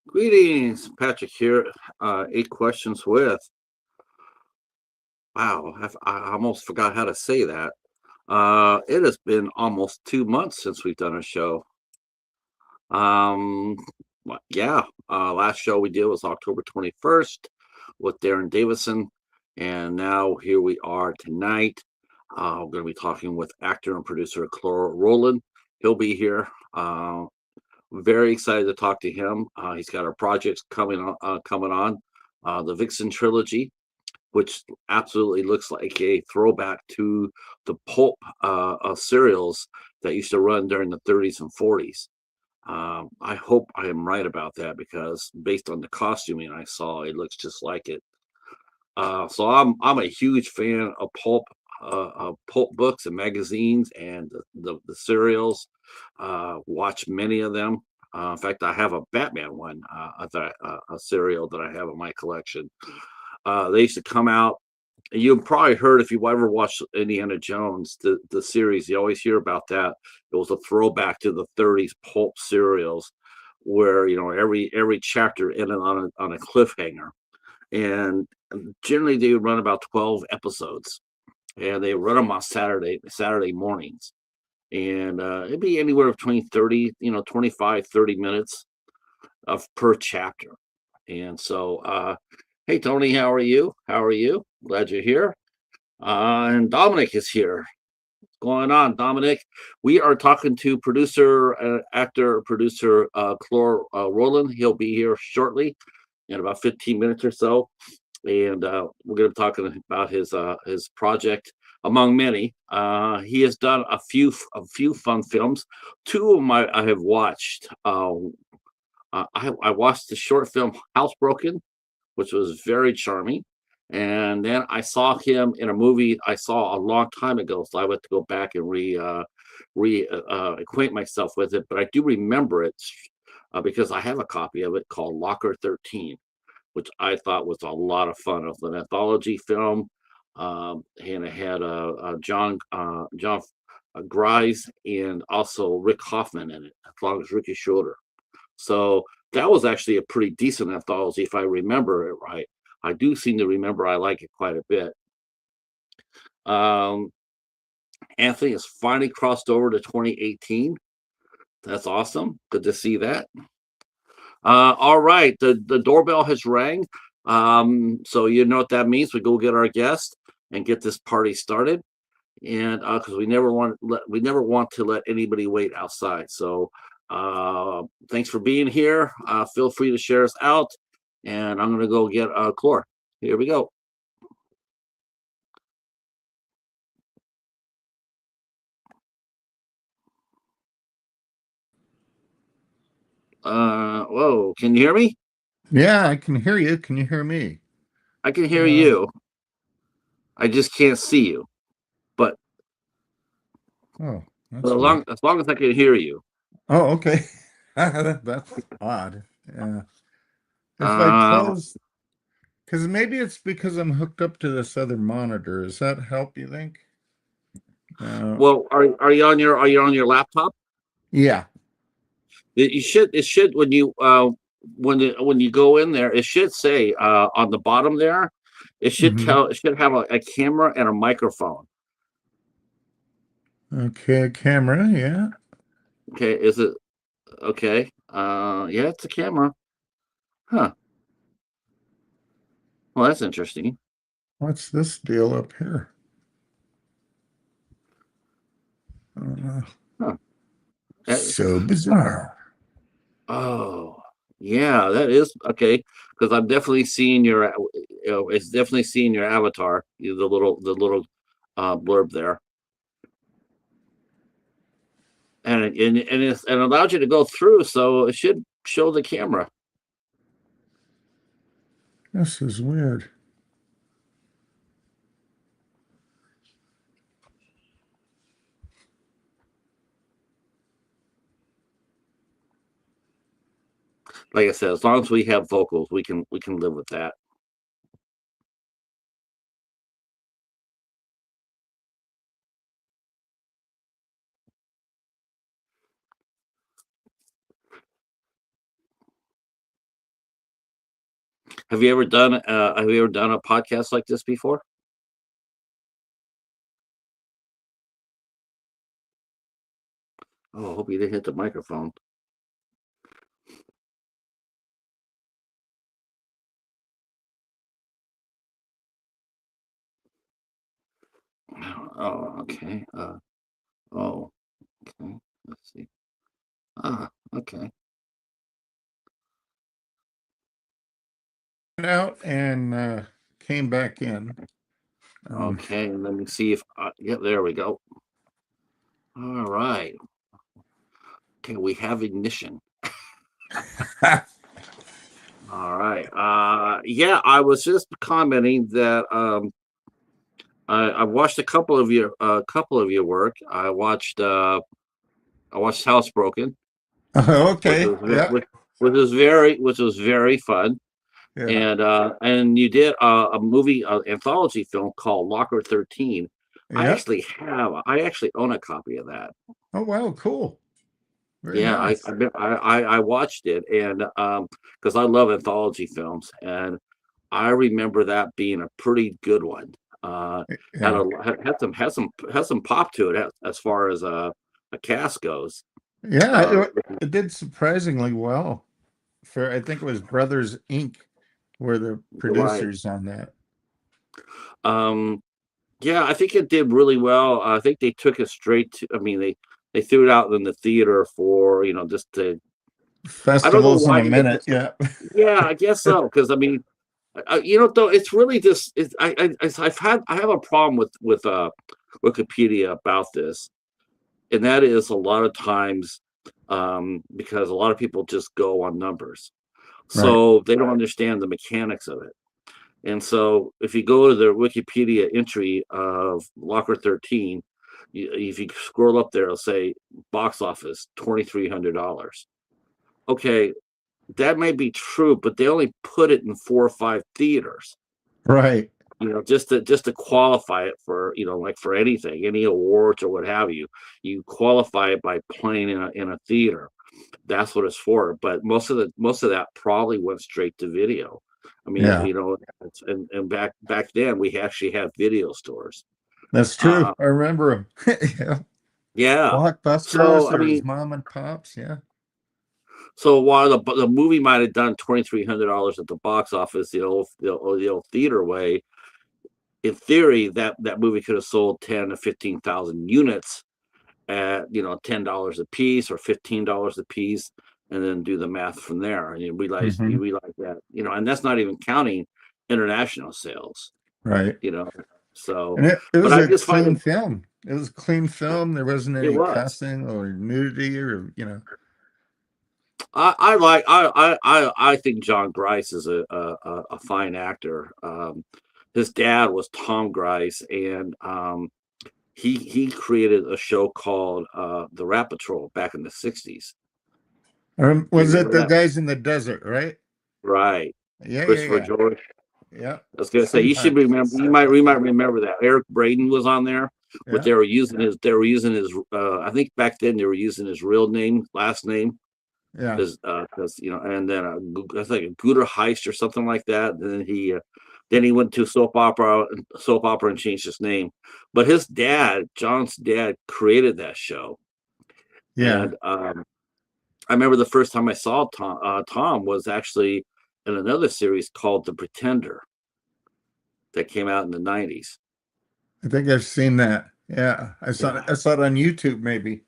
Greetings, Patrick here. 8 questions with. Wow, I almost forgot how to say that. It has been almost 2 months since we've done a show. Um, yeah, last show we did was October 21st with Darren Davison, and now here we are tonight. We're going to be talking with actor and producer Klor Rowland. He'll be here. Very excited to talk to him. He's got our projects coming on, the Vixen trilogy, which absolutely looks like a throwback to the pulp serials that used to run during the 30s and 40s. I hope I am right about that because based on the costuming I saw, it looks just like it. So I'm a huge fan of pulp books and magazines and the serials. Watch many of them. In fact, I have a Batman one, a serial that I have in my collection. They used to come out. You probably heard if you ever watched Indiana Jones, the series. You always hear about that. It was a throwback to the 30s pulp serials, where every chapter ended on a cliffhanger, and generally they would run about 12 episodes, and they run them on Saturday mornings, and it'd be anywhere between 30, 25, 30 minutes of per chapter. And so, hey, Tony, how are you? How are you? Glad you're here. And Dominic is here. What's going on, Dominic? We are talking to actor, producer Klor Rowland. He'll be here shortly in about 15 minutes or so. And we're going to be talking about his project, among many. He has done a few fun films. Two of them I have watched. I watched the short film Housebroken, which was very charming. And then I saw him in a movie I saw a long time ago, so I went to go back and acquaint myself with it. But I do remember it because I have a copy of it called Locker 13, which I thought was a lot of fun. It was an anthology film, and it had John Grise and also Rick Hoffman in it, as long as Ricky Schroeder. So that was actually a pretty decent anthology, if I remember it right. I do seem to remember I like it quite a bit. Um, Anthony has finally crossed over to 2018. That's awesome. Good to see that. All right, the doorbell has rang. So you know what that means. We go get our guest and get this party started. And because we never want to let anybody wait outside. So thanks for being here. Feel free to share us out, and I'm gonna go get Klor. Here we go. Whoa, can you hear me? Yeah, I can hear you. Can you hear me? I can hear Uh, you. I just can't see you. But oh, as that's long weird. as long as I can hear you. Oh, okay. That's odd. Yeah. If I Uh, close, because maybe it's because I'm hooked up to this other monitor. Does that help, you think? Uh, well, are you on your laptop? yeah. It should when you go in there, it should say on the bottom there, Hmm. it should have a camera and a microphone. Okay, camera. Yeah. Okay, is it okay? Yeah, it's a camera. Huh. Well, that's interesting. What's this deal up here? Uh, Huh. That- so bizarre. oh, yeah, that is okay. Because I'm definitely seeing it's definitely seeing your avatar, the little blurb there, and it allows you to go through, so it should show the camera. This is weird. Like I said, as long as we have vocals, we can live with that. Have you ever done a podcast like this before? Oh, I hope you didn't hit the microphone. Oh, okay. Oh, okay. Let's see. Okay. Out and came back in. Okay, let me see if yeah, there we go. All right. Okay, we have ignition. All right. Yeah, I was just commenting that I watched a couple of your work. I watched Housebroken, which Okay. was Yeah. which was very fun. Yeah. And you did a movie anthology film called Locker 13. Yeah. I actually own a copy of that. Oh wow, cool. Very Yeah, nice. I watched it, and because I love anthology films, and I remember that being a pretty good one. Yeah. Had some pop to it as far as a cast goes. Yeah, Uh, it did surprisingly well. For I think it was Brothers Inc. were the right. producers on that. Um, yeah, I think it did really well. I think they took it straight to. I mean, they threw it out in the theater for just to. I don't know Festivals in why a they minute. just. Yeah. Yeah, I guess so. Because I mean, though it's really just I have a problem with Wikipedia about this, and that is a lot of times because a lot of people just go on numbers, Right. so they don't understand the mechanics of it. And so if you go to the Wikipedia entry of Locker 13, if you scroll up there, it'll say box office $2,300. Okay, that may be true, but they only put it in 4 or 5 theaters. Right. Just to qualify it for like for anything, any awards or what have you. You qualify it by playing in a theater. That's what it's for. But most of that probably went straight to video. I mean, Yeah. and back then we actually had video stores. That's true. Uh, I remember them. Yeah. yeah. Blockbusters, So I there was mean, mom and pops. Yeah. so while the movie might have done $2,300 at the box office, the old theater way, in theory, that movie could have sold 10 to 15,000 units at $10 a piece or $15 a piece, and then do the math from there. And Hmm. you realize that and that's not even counting international sales. Right. You know, so And it but was I a just find clean film. It was a clean film. There wasn't it any was. cussing or nudity or. I think John Grice is a fine actor. His dad was Tom Grice, and he created a show called The Rat Patrol back in the '60s. Do you Was it remember the that? guys in the desert, right? Right. Yeah, yeah, Christopher yeah. George. Yeah. I was gonna say you should Sometimes. remember. You might remember that Eric Braeden was on there. But Yeah. they were using his. I think back then they were using his real name, last name, Yeah. because and then I think a Gooder Heist or something like that. And then he went to soap opera and changed his name. But his dad, John's dad, created that show, Yeah. and I remember the first time I saw Tom was actually in another series called The Pretender that came out in the '90s. I think I've seen that. Yeah. Yeah. I saw it on YouTube maybe.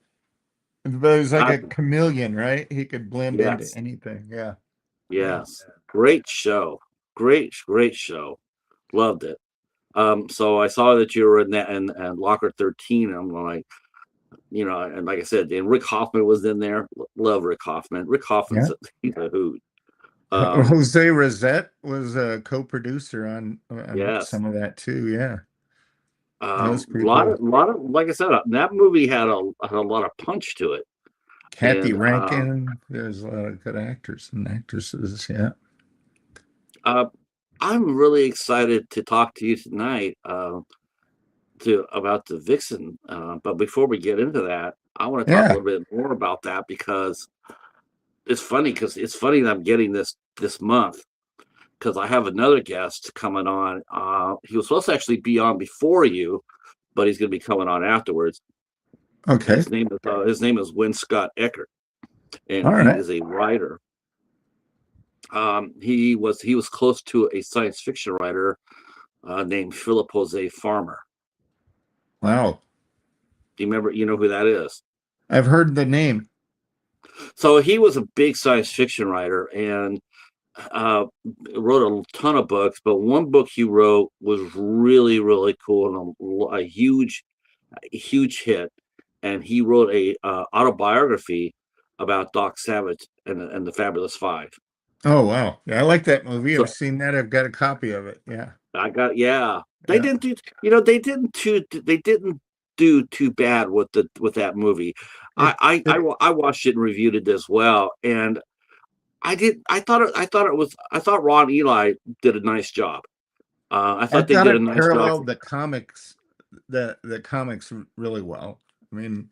But it was like Uh, a chameleon, right? He could blend into yes. anything. Yeah. Yeah. Yes. Great show. Great show. Loved it. So I saw that you were in that and Locker 13. I'm like, and like I said, and Rick Hoffman was in there. Love Rick Hoffman. Rick Yeah. Hoffman's he's a hoot. Um, Jose Rosette was a co-producer on yes. some of that too. Yeah. That was pretty cool. Lot of, like I said, that movie had a lot of punch to it. Kathy And Rankin. There's a lot of good actors and actresses. Yeah. uh, I'm really excited to talk to you tonight to about the Vixen. But before we get into that, I want to talk a Yeah. little bit more about that because it's funny that I'm getting this month. because I have another guest coming on. He was supposed to actually be on before you, but he's going to be coming on afterwards. Okay. His name is Win Scott Eckert, and All he right. is a writer. He was close to a science fiction writer named Philip Jose Farmer. Wow. Do you remember? You know who that is? I've heard the name. So he was a big science fiction writer and uh, wrote a ton of books. But one book he wrote was really, really cool and a huge hit. And he wrote a autobiography about Doc Savage and the Fabulous Five. Oh, wow. Yeah, I like that movie. I've So seen that. I've got a copy of it. Yeah. yeah. They Yeah. didn't do they didn't do too bad with that movie. It, it I watched it and reviewed it as well, and I thought Ron Eli did a nice job. I I thought they thought did a it nice job. paralleled the comics really well. I mean,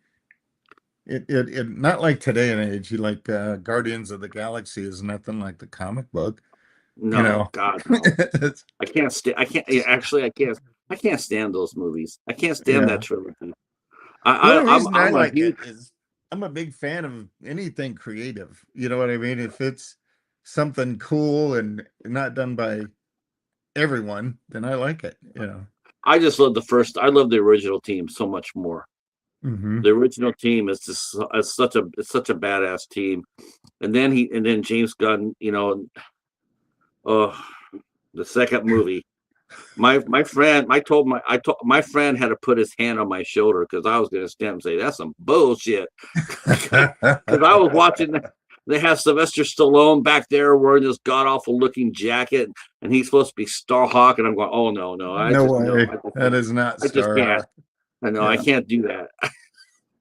it not like today and age. You like Guardians of the Galaxy is nothing like the comic book, you No, know. God, no. I can't stand. I can't actually. I can't. I can't stand those movies. I can't stand that Yeah. trilogy. The only reason I I'm a like huge. it is I'm a big fan of anything creative. You know what I mean? If it's something cool and not done by everyone, then I like it, you know. I just love the first. I love the original team so much more. Hmm. The original team is just it's such a badass team. And then James Gunn. Oh, the second movie. My friend, I told my friend had to put his hand on my shoulder because I was going to stand and say that's some bullshit. Because I was watching. They have Sylvester Stallone back there wearing this god awful looking jacket, and he's supposed to be Starhawk, and I'm going, oh no, No way. That is not I just can't. Starhawk. I know I Yeah. can't do that.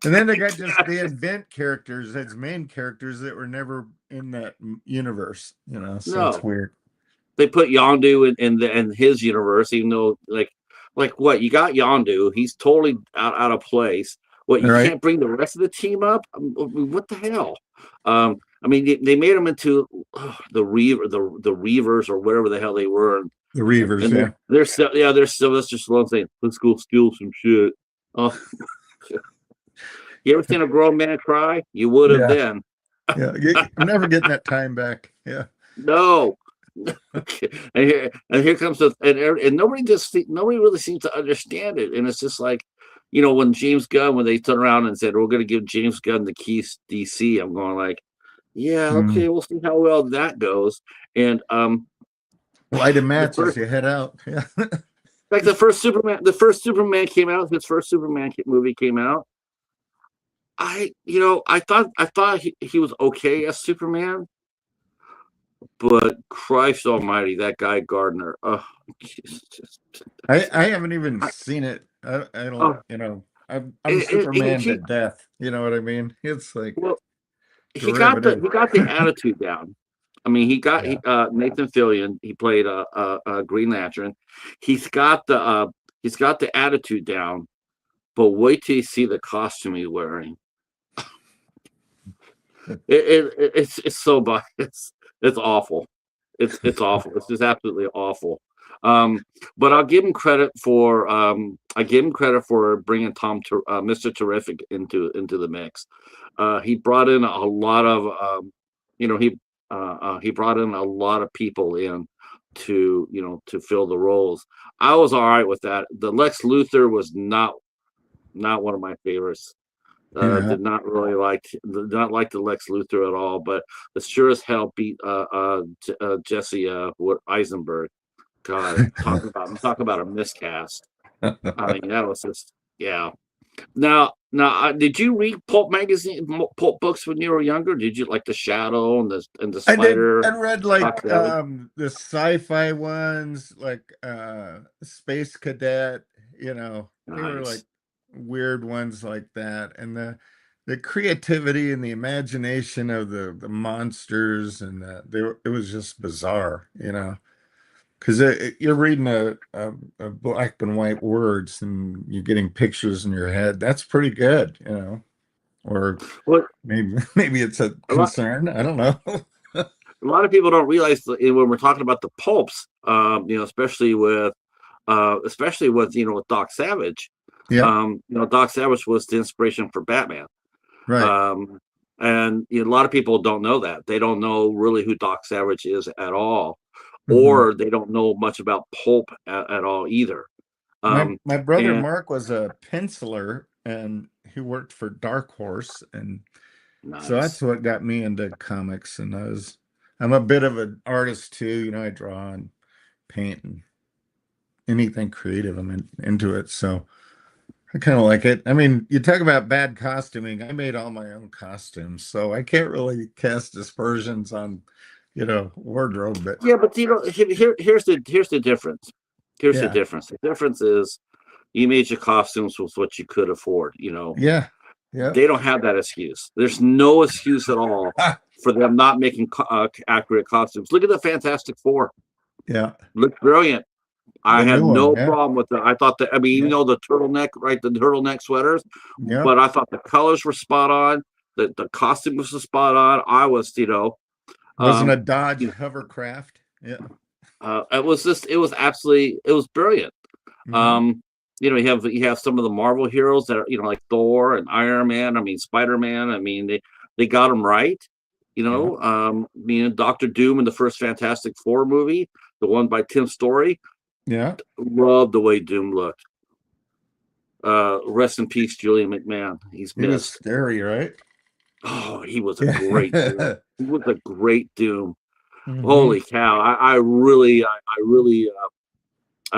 And then they invent characters as main characters that were never in that universe, you know. So it's No, weird. they put Yondu in his universe, even though like what you got Yondu, he's totally out of place. What All you right. can't bring the rest of the team up? What the hell? I mean, they made them into the Reavers or whatever the hell they were, The Reavers, and yeah. they're Sylvester Stallone saying, "Let's go steal some shit." Oh, you ever seen a grown man cry? You would have Yeah. then. Yeah. I'm never getting that time back. Yeah. No. And here comes and nobody really seems to understand it, and it's just like, when when they turned around and said we're going to give James Gunn the keys to DC, I'm going like, yeah, Mm. okay, we'll see how well that goes. And Light a the match as first you head out. Yeah. like the first Superman came out, his first Superman movie came out. I thought he was okay as Superman, but Christ Almighty, that guy Gardner, oh, Jesus. I haven't even seen it. I don't, Oh, I'm Superman to he death. You know what I mean? It's like well, derivative. he got the attitude down. I mean, Yeah. Nathan Fillion. He played a Green Lantern. He's got the attitude down. But wait till you see the costume he's wearing. It's so bad. It's awful. It's awful. It's just absolutely awful. Um, but I give him credit for bringing Mr. Terrific into the mix. He brought in a lot of you know he brought in a lot of people in to fill the roles. I was all right with that. The Lex Luthor was not one of my favorites. Yeah. Did not like the Lex Luthor at all, but the sure as hell beat Jesse Eisenberg. God, talking about a miscast. I mean, that was just, yeah. Now, did you read pulp books when you were younger? Did you like the Shadow and the I did. Spider? I read Doc like Savage? the sci-fi ones, like Space Cadet, you know, they were like Nice. weird ones like that. And the creativity and the imagination of the monsters and it was just bizarre, you know. Because you're reading a black and white words and you're getting pictures in your head. That's pretty good, you know. Or Well, maybe maybe it's a a lot. concern. I don't know. a lot of people don't realize that when we're talking about the pulps, especially with with Doc Savage. Yeah, Doc Savage was the inspiration for Batman. right. Um, and a lot of people don't know that. They don't know really who Doc Savage is at all, Hmm. or they don't know much about pulp at all either. My Um, my brother and Mark was a penciler and he worked for Dark Horse, and so that's nice. what got me into comics. And I'm a bit of an artist too. I draw and paint and anything creative. Into it. So I kind of like it. I mean, you talk about bad costuming. I made all my own costumes, so I can't really cast aspersions on, wardrobe. But Yeah, but here's the difference. Here's the yeah, difference. The difference is you made your costumes with what you could afford. yeah, yeah. They don't have that excuse. There's no excuse at all Ah, for them not making accurate costumes. Look at the Fantastic Four. yeah, Look brilliant. I the had new one. no Yeah, problem with it. I thought that, I mean, even yeah, though the turtleneck, right, the turtleneck sweaters, yeah. but I thought the colors were spot on. The costume was spot on. I was, Wasn't um, a Dodge you hovercraft. Yeah. it was brilliant. Hmm. Um, you have some of the Marvel heroes that are, like Thor and Iron Man. I mean, Spider-Man. I mean, they got them right. Yeah. Doctor Doom in the first Fantastic Four movie, the one by Tim Story. Yeah. Loved the way Doom looked. Rest in peace, Julian McMahon. He's He was missed. scary, right? Oh, he was a great Doom. Yeah. He was a great Doom. Hmm. Holy cow! I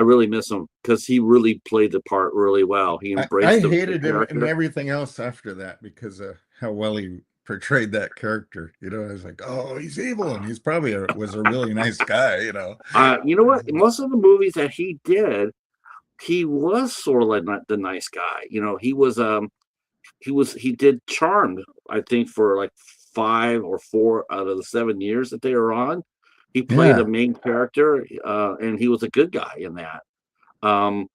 really miss him because he really played the part really well. He I embraced the hated him and character. everything else after that because of how well he portrayed that character. I was like, oh, he's evil, and he's probably was a really nice guy. You know what? Most of the movies that he did, he was sort of like not the nice guy. He did Charmed, I think, for like 5 or 4 out of the 7 years that they were on. He played the Yeah. main character, and he was a good guy in that. Um,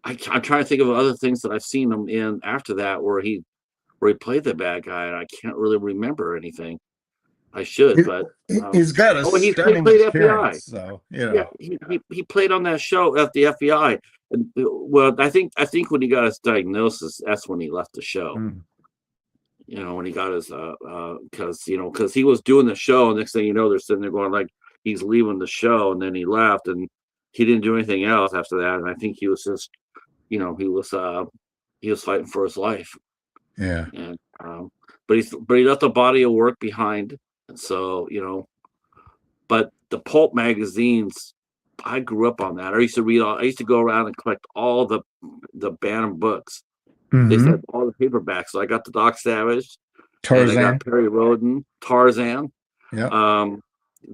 I'm trying to think of other things that I've seen him in after that where he played the bad guy, and I can't really remember anything. I should, He, but he's got a he stunning played appearance, FBI. so Yeah, he played on that show at the FBI. And well, I think when he got his diagnosis, that's when he left the show. Mm. When he got his because he was doing the show, and next thing you know, they're sitting there going like he's leaving the show, and then he left, and he didn't do anything else after that. And I think he was just he was fighting for his life, Yeah. and but he left a body of work behind, and so but the pulp magazines, I grew up on that. I used to go around and collect all the Bantam books. They said Hmm. all the paperbacks. So I got the Doc Savage, and I got Tarzan. Perry Roden, Tarzan, Yep. um,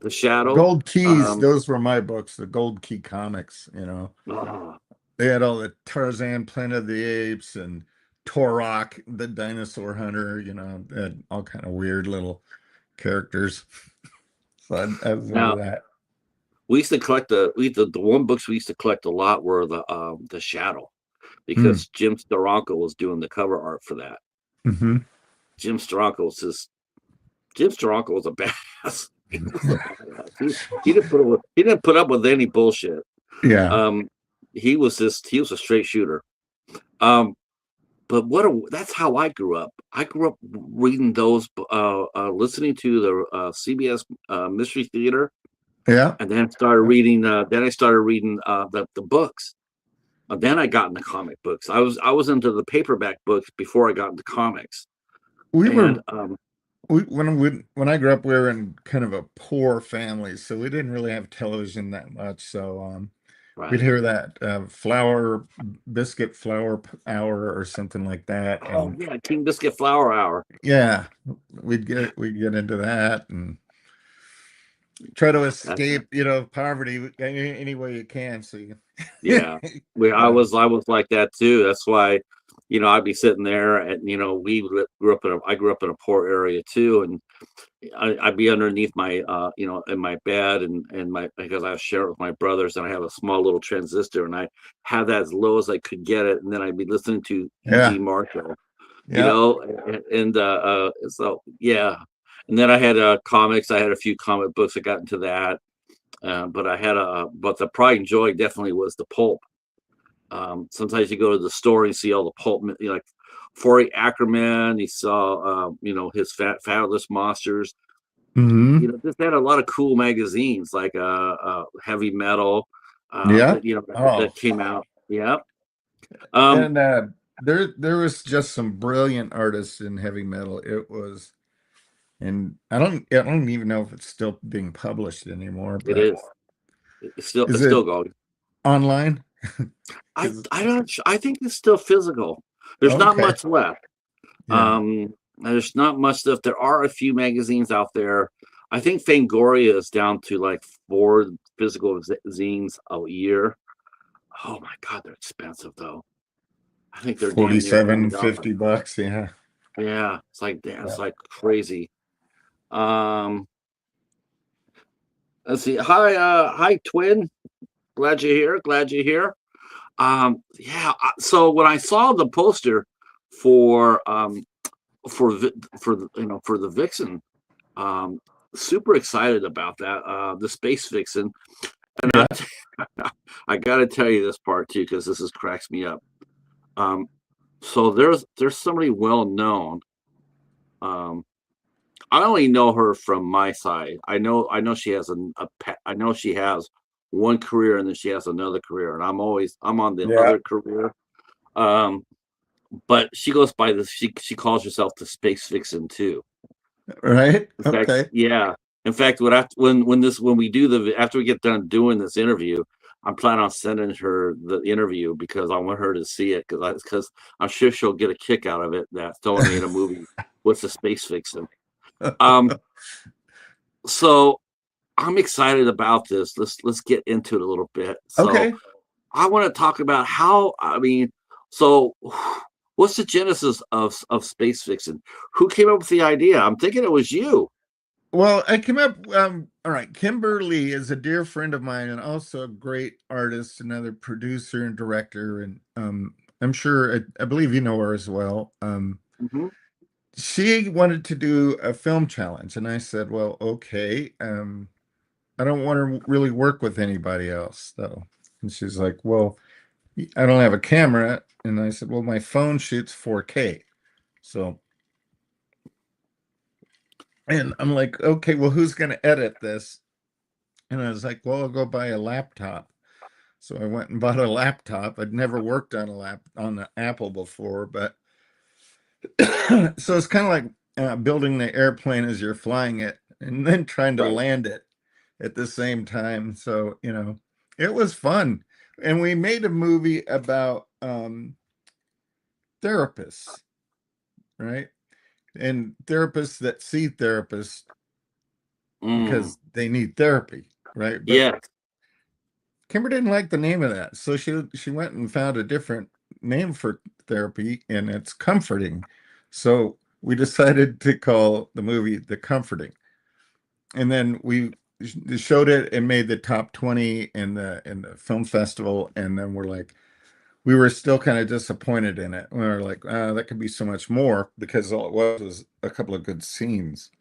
The Shadow. Gold Keys, Um, those were my books, the Gold Key comics. oh, They had all the Tarzan, Planet of the Apes, and Torok, the dinosaur hunter. They had all kind of weird little characters. So I was into now that. we used to collect the one books we used to collect a lot were the Shadow Mm. because Jim Steranko was doing the cover art for that. Hmm. Jim Steranko was just Jim Steranko was a badass. He was a badass. He didn't put up with any bullshit. Yeah. Um, he was a straight shooter. Um, but that's how I grew up. I grew up reading those, listening to the CBS Mystery Theater, Yeah. and then started reading. Then I started reading the books. Then I got into comic books. I was into the paperback books before I got into comics. We And were when I grew up, we were in kind of a poor family, so we didn't really have television that much. So we'd right. hear that flour biscuit flour hour or something like that, Oh and yeah, King Biscuit Flower Hour. yeah, we'd get into that and try to That's escape, poverty any way you can. So you, Yeah. I was like that too. That's why, I'd be sitting there, and I grew up in a poor area too, and I'd be underneath my in my bed, and my because I share it with my brothers, and I have a small little transistor, and I have that as low as I could get it, and then I'd be listening to yeah, E.G. Marshall, yeah. so yeah. And then I had comics. I had a few comic books. I got into that. But but the pride and joy definitely was the pulp. Sometimes you go to the store and see all the pulp, like Forey Ackerman. You saw, his Fabulous Monsters. Hmm. This had a lot of cool magazines like Heavy Metal, Yeah. Oh, that came out. Yeah. Um, and there was just some brilliant artists in heavy metal. It was, and I don't even know if it's still being published anymore, it but is. is It's it still going. online? I Because I don't. I think it's still physical. There's not okay, much left. yeah, There's not much stuff. There are a few magazines out there. I think Fangoria is down to like 4 physical zines a year. Oh my God, they're expensive though. I think they're damn near $20. $47.50. Yeah, Yeah, it's like damn, yeah. it's like crazy. Um, let's see. Hi, twin. Glad you're here. Glad you're here. Yeah. So when I saw the poster for for for the Vixen, um, super excited about that. The Space Vixen, and Yeah. I got to tell you this part too because this is cracks me up. Um, so there's somebody well known. Um, I only know her from my side. I know she has I know she has one career and then she has another career, and I'm on the Yeah. other career. Um, but she goes by this. She calls herself the Space Vixen too. Right. In fact, Okay. yeah. In fact, when we do after we get done doing this interview, I'm planning on sending her the interview because I want her to see it because I'm sure she'll get a kick out of it that someone made a movie with the Space Vixen. Um, so I'm excited about this. Let's get into it a little bit. So Okay. I want to talk about how so what's the genesis of Space Vixen? Who came up with the idea? I'm thinking it was you. Well, I came up. All right. Kimber Leigh is a dear friend of mine and also a great artist, another producer and director. And I'm sure, I believe you know her as well. Hmm. She wanted to do a film challenge. And I said, well, okay. I don't want to really work with anybody else, though. And she's like, well, I don't have a camera. And I said, well, my phone shoots 4K. So, and I'm like, okay, well, who's going to edit this? And I was like, well, I'll go buy a laptop. So I went and bought a laptop. I'd never worked on on the Apple before, but so it's kind of like building the airplane as you're flying it and then trying to Right. land it at the same time. So, it was fun. And we made a movie about therapists, right? And therapists that see therapists Mm. because they need therapy, right? But Yeah. Kimber didn't like the name of that, so she went and found a different name for therapy, and it's comforting. So we decided to call the movie The Comforting, and then we showed it and made the top 20 in the film festival, and then we're like, we were still kind of disappointed in it. We were like, that could be so much more because all it was a couple of good scenes,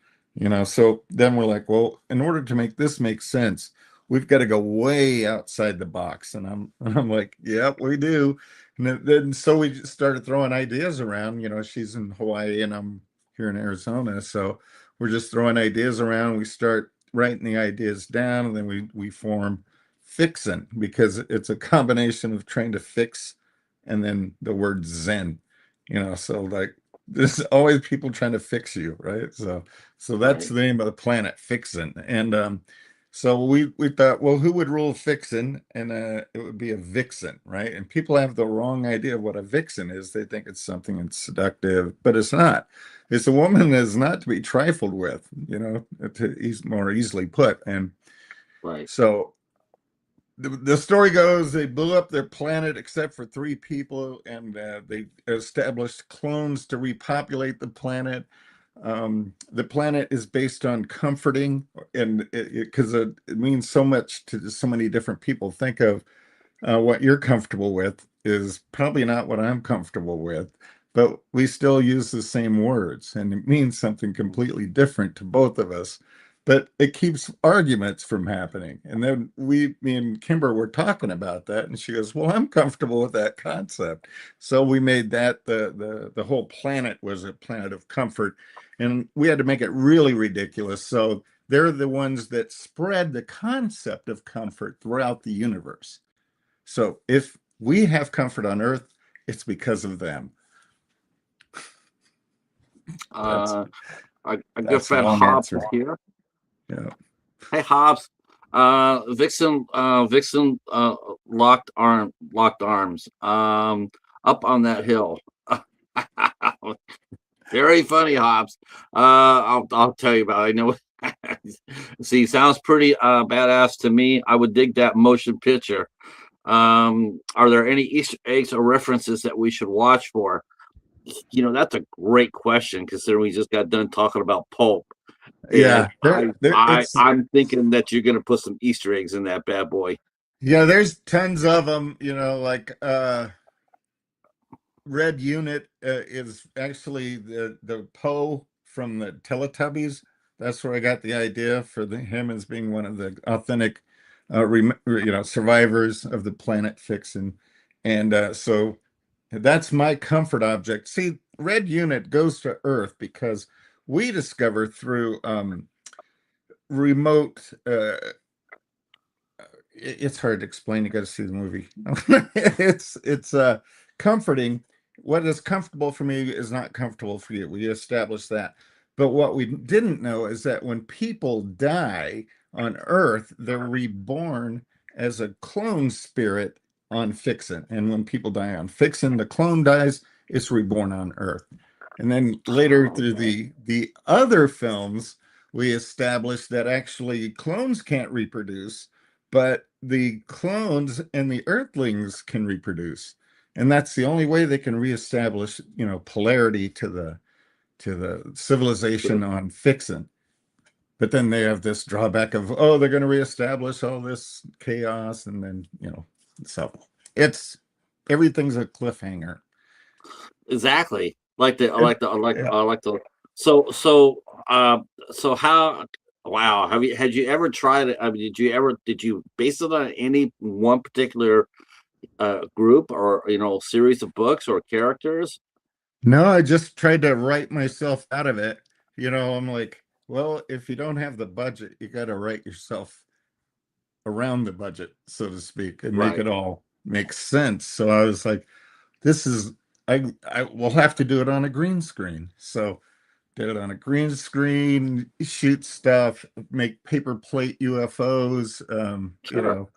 So then we're like, well, in order to make this make sense, we've got to go way outside the box. And I'm like, yep, we do. And then so we just started throwing ideas around. She's in Hawaii and I'm here in Arizona, so we're just throwing ideas around. We start writing the ideas down, and then we form Fixin' because it's a combination of trying to fix and then the word Zen, so like there's always people trying to fix you, right? So that's Right. the name of the planet, Fixin'. And so we thought, well, who would rule Fixin'? And it would be a vixen, right? And people have the wrong idea of what a vixen is. They think it's something that's seductive, but it's not. It's a woman that is not to be trifled with, more easily put. And Right. so the story goes they blew up their planet except for 3 people, and they established clones to repopulate the planet. The planet is based on comforting, and because it means so much to so many different people. Think of what you're comfortable with is probably not what I'm comfortable with. but we still use the same words, and it means something completely different to both of us. But it keeps arguments from happening. And then me and Kimber were talking about that, and she goes, "Well, I'm comfortable with that concept." So we made that the whole planet was a planet of comfort, and we had to make it really ridiculous. So they're the ones that spread the concept of comfort throughout the universe. So if we have comfort on Earth, it's because of them. That's Uh, our good that's a friend long Hobbs is answer. here. Yeah. Hey Hobbs, Vixen locked arms up on that hill. Very funny, Hobbs. I'll tell you about it. I know. See, sounds pretty badass to me. I would dig that motion picture. Are there any Easter eggs or references that we should watch for? That's a great question considering we just got done talking about pulp. And Yeah, there it's I'm thinking that you're gonna put some Easter eggs in that bad boy. yeah, there's tons of them, like Red Unit is actually the Poe from the Teletubbies. That's where I got the idea for him as being one of the authentic, survivors of the planet fixin', and so that's my comfort object. See, Red Unit goes to Earth because we discover through remote. It's hard to explain. You got to see the movie. It's comforting. What is comfortable for me is not comfortable for you. We established that. But what we didn't know is that when people die on Earth, they're reborn as a clone spirit on Fixin. And when people die on Fixin, the clone dies, it's reborn on Earth. And then later Oh, through okay. the other films, we established that actually clones can't reproduce, but the clones and the earthlings can reproduce, and that's the only way they can reestablish polarity to the civilization on Fixin. But then they have this drawback of, oh, they're going to reestablish all this chaos, and then so it's everything's a cliffhanger. Exactly. Like the I It- like the I like yeah. I like the so so uh so how wow had you ever tried it? I mean, did you base it on any one particular group or series of books or characters? No, I just tried to write myself out of it. I'm like, well, if you don't have the budget, you got to write yourself around the budget, so to speak, and make Right. it all make sense. So I was like, this is I will have to do it on a green screen. So did it on a green screen, shoot stuff, make paper plate UFOs, Sure.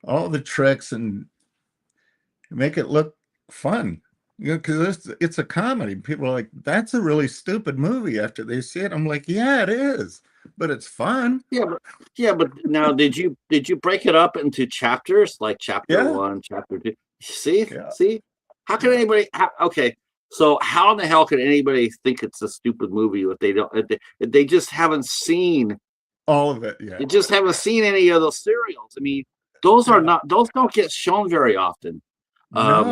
all the tricks and make it look fun. Because it's a comedy. People are like, that's a really stupid movie after they see it. I'm like, yeah, it is, but it's fun. Yeah, but now did you break it up into chapters like chapter Yeah, one, chapter two? See, yeah, see, how can yeah. anybody? Okay, so how in the hell can anybody think it's a stupid movie if they don't? If they just haven't seen, All of it. they Yeah, just haven't seen any of those serials. I mean, those don't get shown very often. Um,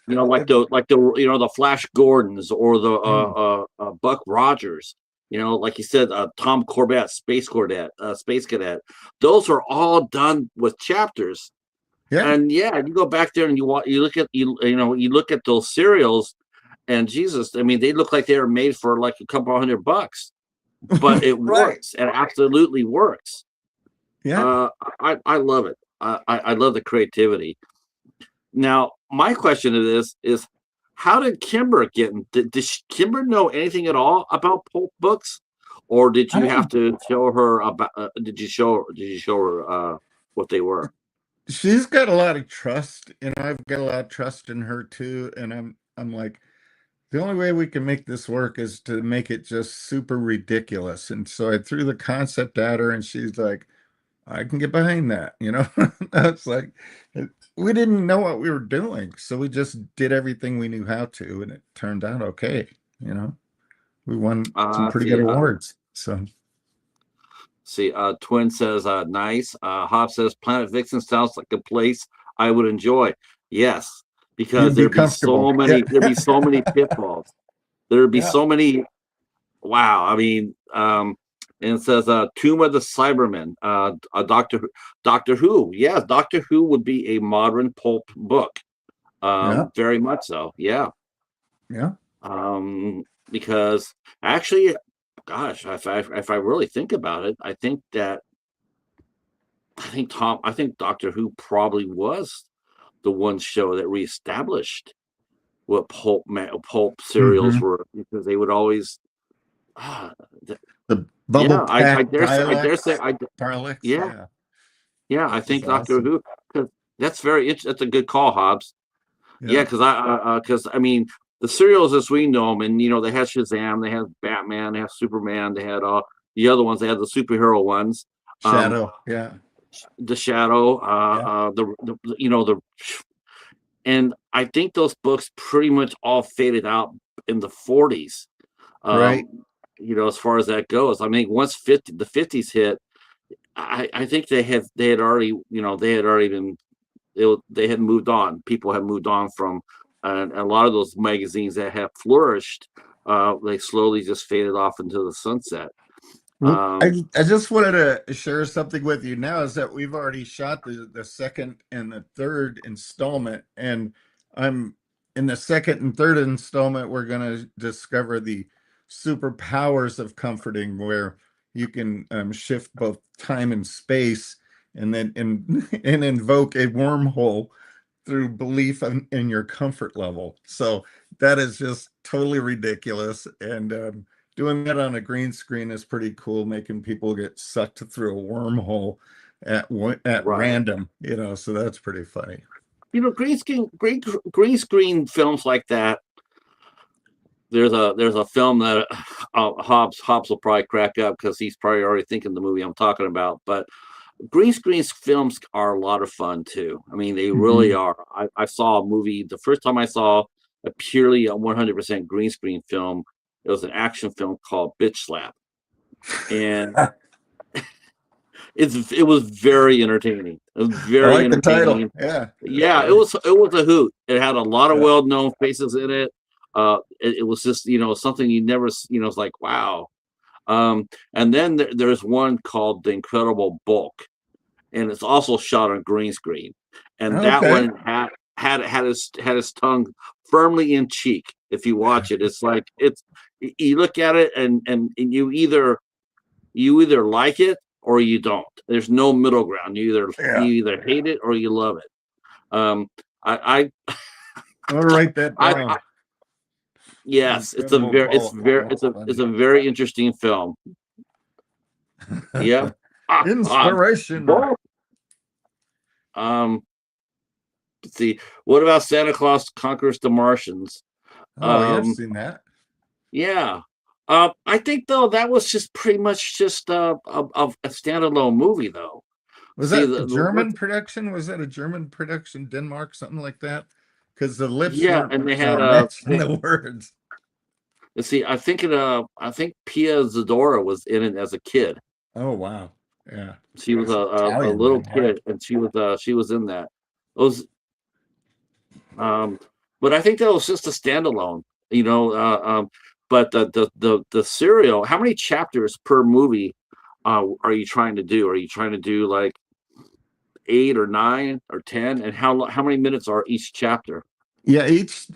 no, like it's the Flash Gordons or the mm, Buck Rogers. Like you said, Tom Corbett, Space Cadet. Those are all done with chapters. yeah. And yeah, you go back there and you look at those serials, and Jesus, I mean, they look like they were made for like a couple $100, but it Right. works. It absolutely works. Yeah. Uh, I love it. I love the creativity. Now, my question to this is, how did Kimber get in? Did Kimber know anything at all about pulp books, or did I you have don't, to show her about? Did you show her what they were? she's got a lot of trust, and I've got a lot of trust in her too. And I'm like, the only way we can make this work is to make it just super ridiculous. And so I threw the concept at her, and she's like, I can get behind that. That's like, we didn't know what we were doing. So we just did everything we knew how to, and it turned out okay. You know, we won some pretty good See, awards. So, Twin says, nice. Hop says, Planet Vixen sounds like a place I would enjoy. Yes, because You'd be comfortable. Yeah. there'd be so many pitfalls. There'd be Yeah. so many. Wow. I mean, and it says, Tomb of the Cybermen, Doctor Who. Yes, Doctor Who would be a modern pulp book. Yeah. Very much so. Yeah. Yeah. Because actually, gosh, if I really think about it, I think Doctor Who probably was the one show that reestablished what pulp serials Hmm. were, because they would always, ah, The bubble yeah, pack I dare say, dialects. yeah, Yeah. yeah, I That was think Doctor awesome. Who, 'cause that's a good call, Hobbs. Yeah, Yeah. because I mean, the serials as we know them, and they had Shazam, they had Batman, they had Superman, they had the other ones, they had the superhero ones, um, Shadow. Yeah. the Shadow, Yeah. and I think those books pretty much all faded out in the 40s. Right. Um, as far as that goes, I mean, once the 50s hit, I think they had already been they had moved on. People had moved on from, a lot of those magazines that have flourished. They slowly just faded off into the sunset. Well, Um, I just wanted to share something with you now is that we've already shot the second and the third installment, and I'm in the second and third installment, we're going to discover the superpowers of comforting, where you can shift both time and space and then and invoke a wormhole through belief in your comfort level. So that is just totally ridiculous. And doing that on a green screen is pretty cool, making people get sucked through a wormhole at right. random, so that's pretty funny. Green screen films like that. There's a film that, Hobbs will probably crack up because he's probably already thinking the movie I'm talking about. But green screen films are a lot of fun too. I mean, they really Mhm. are. I saw a movie the first time I saw a purely 100% green screen film. It was an action film called Bitch Slap, and I it was very entertaining. It was very like the title. entertaining. Yeah, that's Yeah, great. it was a hoot. It had a lot of Yeah. well known faces in it. It was just something you never it's like, wow. And then there's one called The Incredible Bulk, and it's also shot on green screen. And that Okay. one had his tongue firmly in cheek. If you watch it, it's like you look at it, and you either like it or you don't. There's no middle ground. Yeah. You either hate it or you love it. Um, I I'm gonna write that I down. yes, Incredible bulk. That's it's funny. a very interesting film. Yeah. Inspiration. Bulk. Um, let's see. What about Santa Claus Conquers the Martians? Oh, yeah, I've Um, seen that. yeah. I think though that was just pretty much just a standalone movie though. Was See that a German production? Was that a German production, Denmark, something like that? Because the lips yeah, weren't and they had matching the words. let's see, I think Pia Zadora was in it as a kid. Oh, wow. Yeah. She was It's a Italian little then, yeah. kid, and she was in that. It was um, but I think that was just a standalone, you know. But the serial. How many chapters per movie are you trying to do? Are you trying to do like 8 or 9 or 10? And how many minutes are each chapter? Yeah, each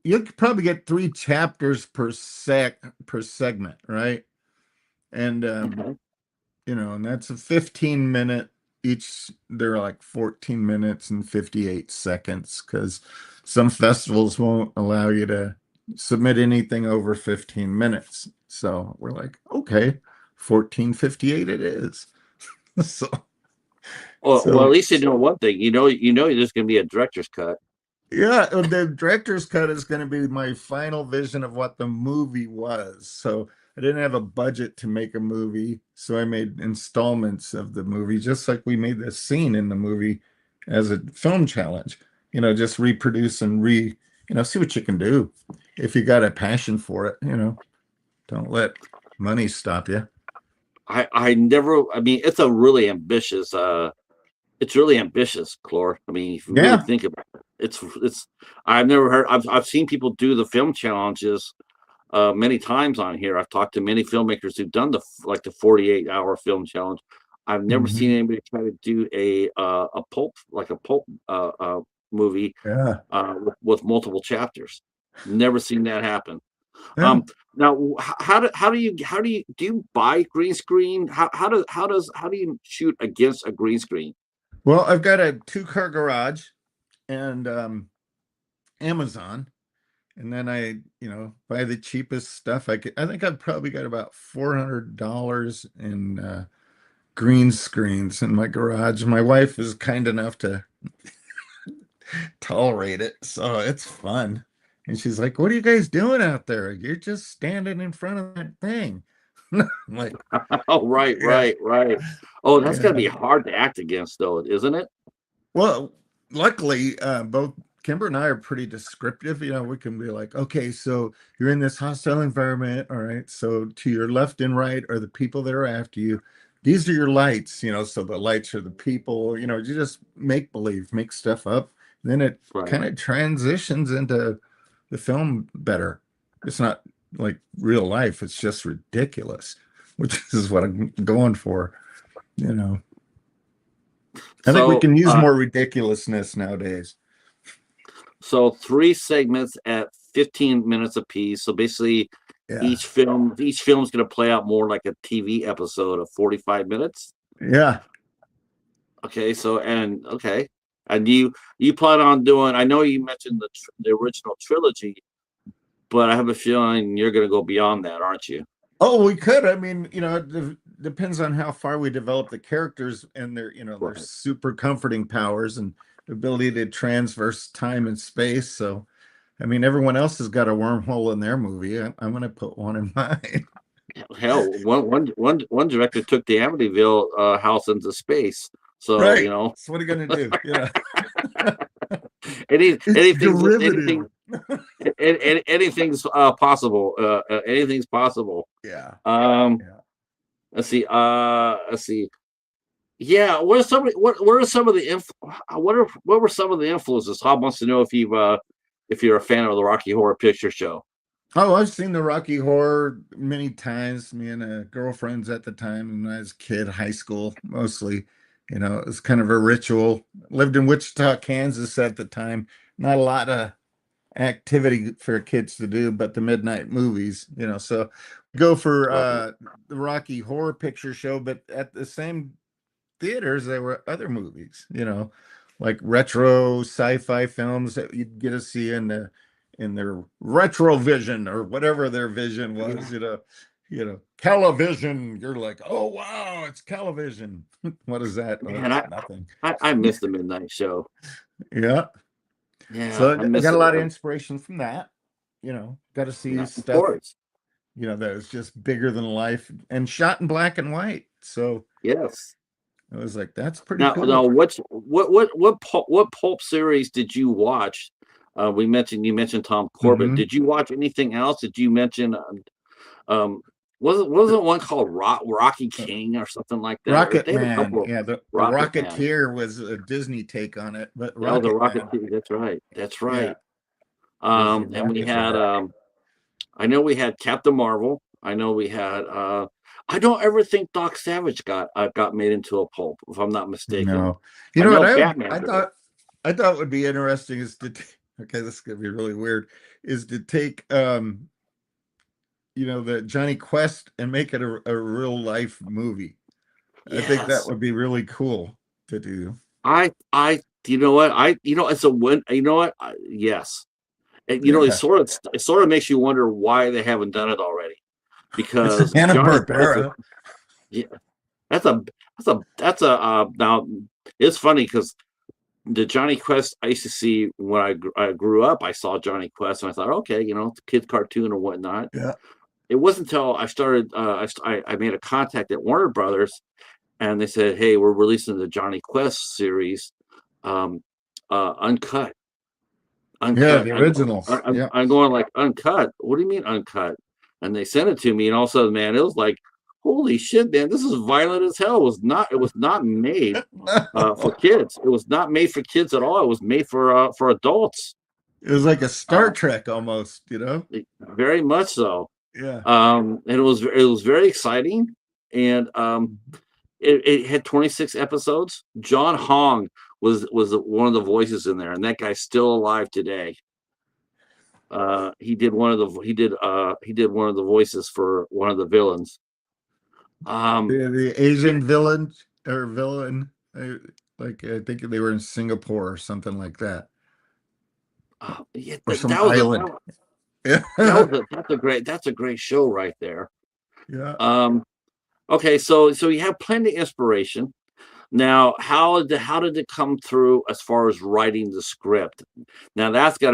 you could probably get 3 chapters per segment, right? And Okay. and that's a 15-minute each. They're like 14 minutes and 58 seconds because some festivals won't allow you to submit anything over 15 minutes. So we're like, okay, 14:58 it is. So Well, at so least you know one thing. There's going to be a director's cut. yeah, the director's cut is going to be my final vision of what the movie was. So I didn't have a budget to make a movie, so I made installments of the movie, just like we made this scene in the movie as a film challenge. Just reproduce and see what you can do. If you got a passion for it, don't let money stop you. I never. I mean, it's really ambitious, Klor. I mean, if you really Yeah, think about it, it's I've never heard. I've seen people do the film challenges many times on here. I've talked to many filmmakers who've done the 48-hour film challenge. I've never seen Mhm. anybody try to do a pulp movie Yeah. with multiple chapters. Never seen that happen. Yeah. Um, Now, how do you buy green screen? How do you shoot against a green screen? Well, I've got a two-car garage and Amazon, and then I buy the cheapest stuff I could. I think I've probably got about $400 in green screens in my garage. My wife is kind enough to tolerate it, so it's fun. And she's like, "What are you guys doing out there? You're just standing in front of that thing." I'm like, Oh, right, yeah, right, right. Oh, that's gotta yeah. be hard to act against, though, isn't it? Well, luckily, both Kimber and I are pretty descriptive. We can be like, okay, so you're in this hostile environment. All right. So to your left and right are the people that are after you. These are your lights, so the lights are the people, you just make believe, make stuff up. Then it Right. kind of transitions into the film better. It's not like real life, it's just ridiculous, which is what I'm going for, you know. I think we So, can use more ridiculousness nowadays. so three segments at 15 minutes apiece. So basically, Yeah. each film's gonna play out more like a TV episode of 45 minutes. Yeah. Okay, okay, and you plan on doing? I know you mentioned the original trilogy, but I have a feeling you're gonna go beyond that, aren't you? Oh, we could. I mean, it depends on how far we develop the characters and their Right. super comforting powers and ability to transverse time and space. So, I mean, everyone else has got a wormhole in their movie. I'm going to put one in mine. Hell, one director took the Amityville house into space. So Right. So what are you going to do? It's anything derivative. anything's possible. Anything's possible. Yeah. Um, Yeah. let's see. Yeah, what are some of the what were some of the influences? Todd wants to know if you're a fan of the Rocky Horror Picture Show. Oh, I've seen the Rocky Horror many times. Me and girlfriends at the time when I was a kid, high school mostly. It was kind of a ritual. Lived in Wichita, Kansas at the time. Not a lot of activity for kids to do, but the midnight movies, So go for Right. the Rocky Horror Picture Show, but at the same theaters, there were other movies, like retro sci-fi films that you'd get to see in their retro vision or whatever their vision was, Calavision. You're like, oh wow, it's Calavision. What is that? Oh, Man, it's nothing. I miss the midnight show. Yeah. Yeah, So I I miss got a it. lot of inspiration from that. Got to see Of stuff, course. that is just bigger than life and shot in black and white. So Yes. I was like, that's pretty Now, cool. what pulp series did you watch? You mentioned Tom Corbett. Hmm. Did you watch anything else? Did you mention um wasn't one called Rocky King or something like that? Or Rocket they had a Man. couple of Yeah, the Rocket Man. Rocketeer was a Disney take on it, but That was a Rocket Rocket Man, King. That's right. That's yeah, right. was the And we rocket had man. I know we had Captain Marvel. I know we had I don't ever think Doc Savage got made into a pulp, if I'm not mistaken. No, you I know what know I Batman I did. thought would be interesting is okay, this is gonna be really weird, is to take the Johnny Quest and make it a real life movie. I think that Yes. would be really cool to do. You know what? It's a win. You know what? Yes. And Yeah, it sort of makes you wonder why they haven't done it already. it's Because Johnny Quest is, Hanna-Barbera. yeah, that's a now it's funny because the Johnny Quest I used to see when I grew up. I saw Johnny Quest and I thought, okay, it's a kid cartoon or whatnot. Yeah, It wasn't until I started I made a contact at Warner Brothers and they said, hey, we're releasing the Johnny Quest series, um, uncut. yeah, Uncut. the originals. Yeah, I'm going like uncut. What do you mean uncut? And they sent it to me, and all of a sudden, man, it was like holy shit, man, this is violent as hell. It was not made for kids. It was not made for kids at all. It was made for adults. It was like a Star Uh, Trek almost, you know? Very much so. Yeah. And it was very exciting, and it had 26 episodes. John Hong was one of the voices in there, and that guy's still alive today. He did one of the he did one of the voices for one of the villains. The Yeah, Asian villain or villain, like I think they were in Singapore or something like that, yeah, or some that was island. Yeah. that's a great show right there. Yeah. Um, okay, so you have plenty of inspiration. Now, how did it come through as far as writing the script? Now that had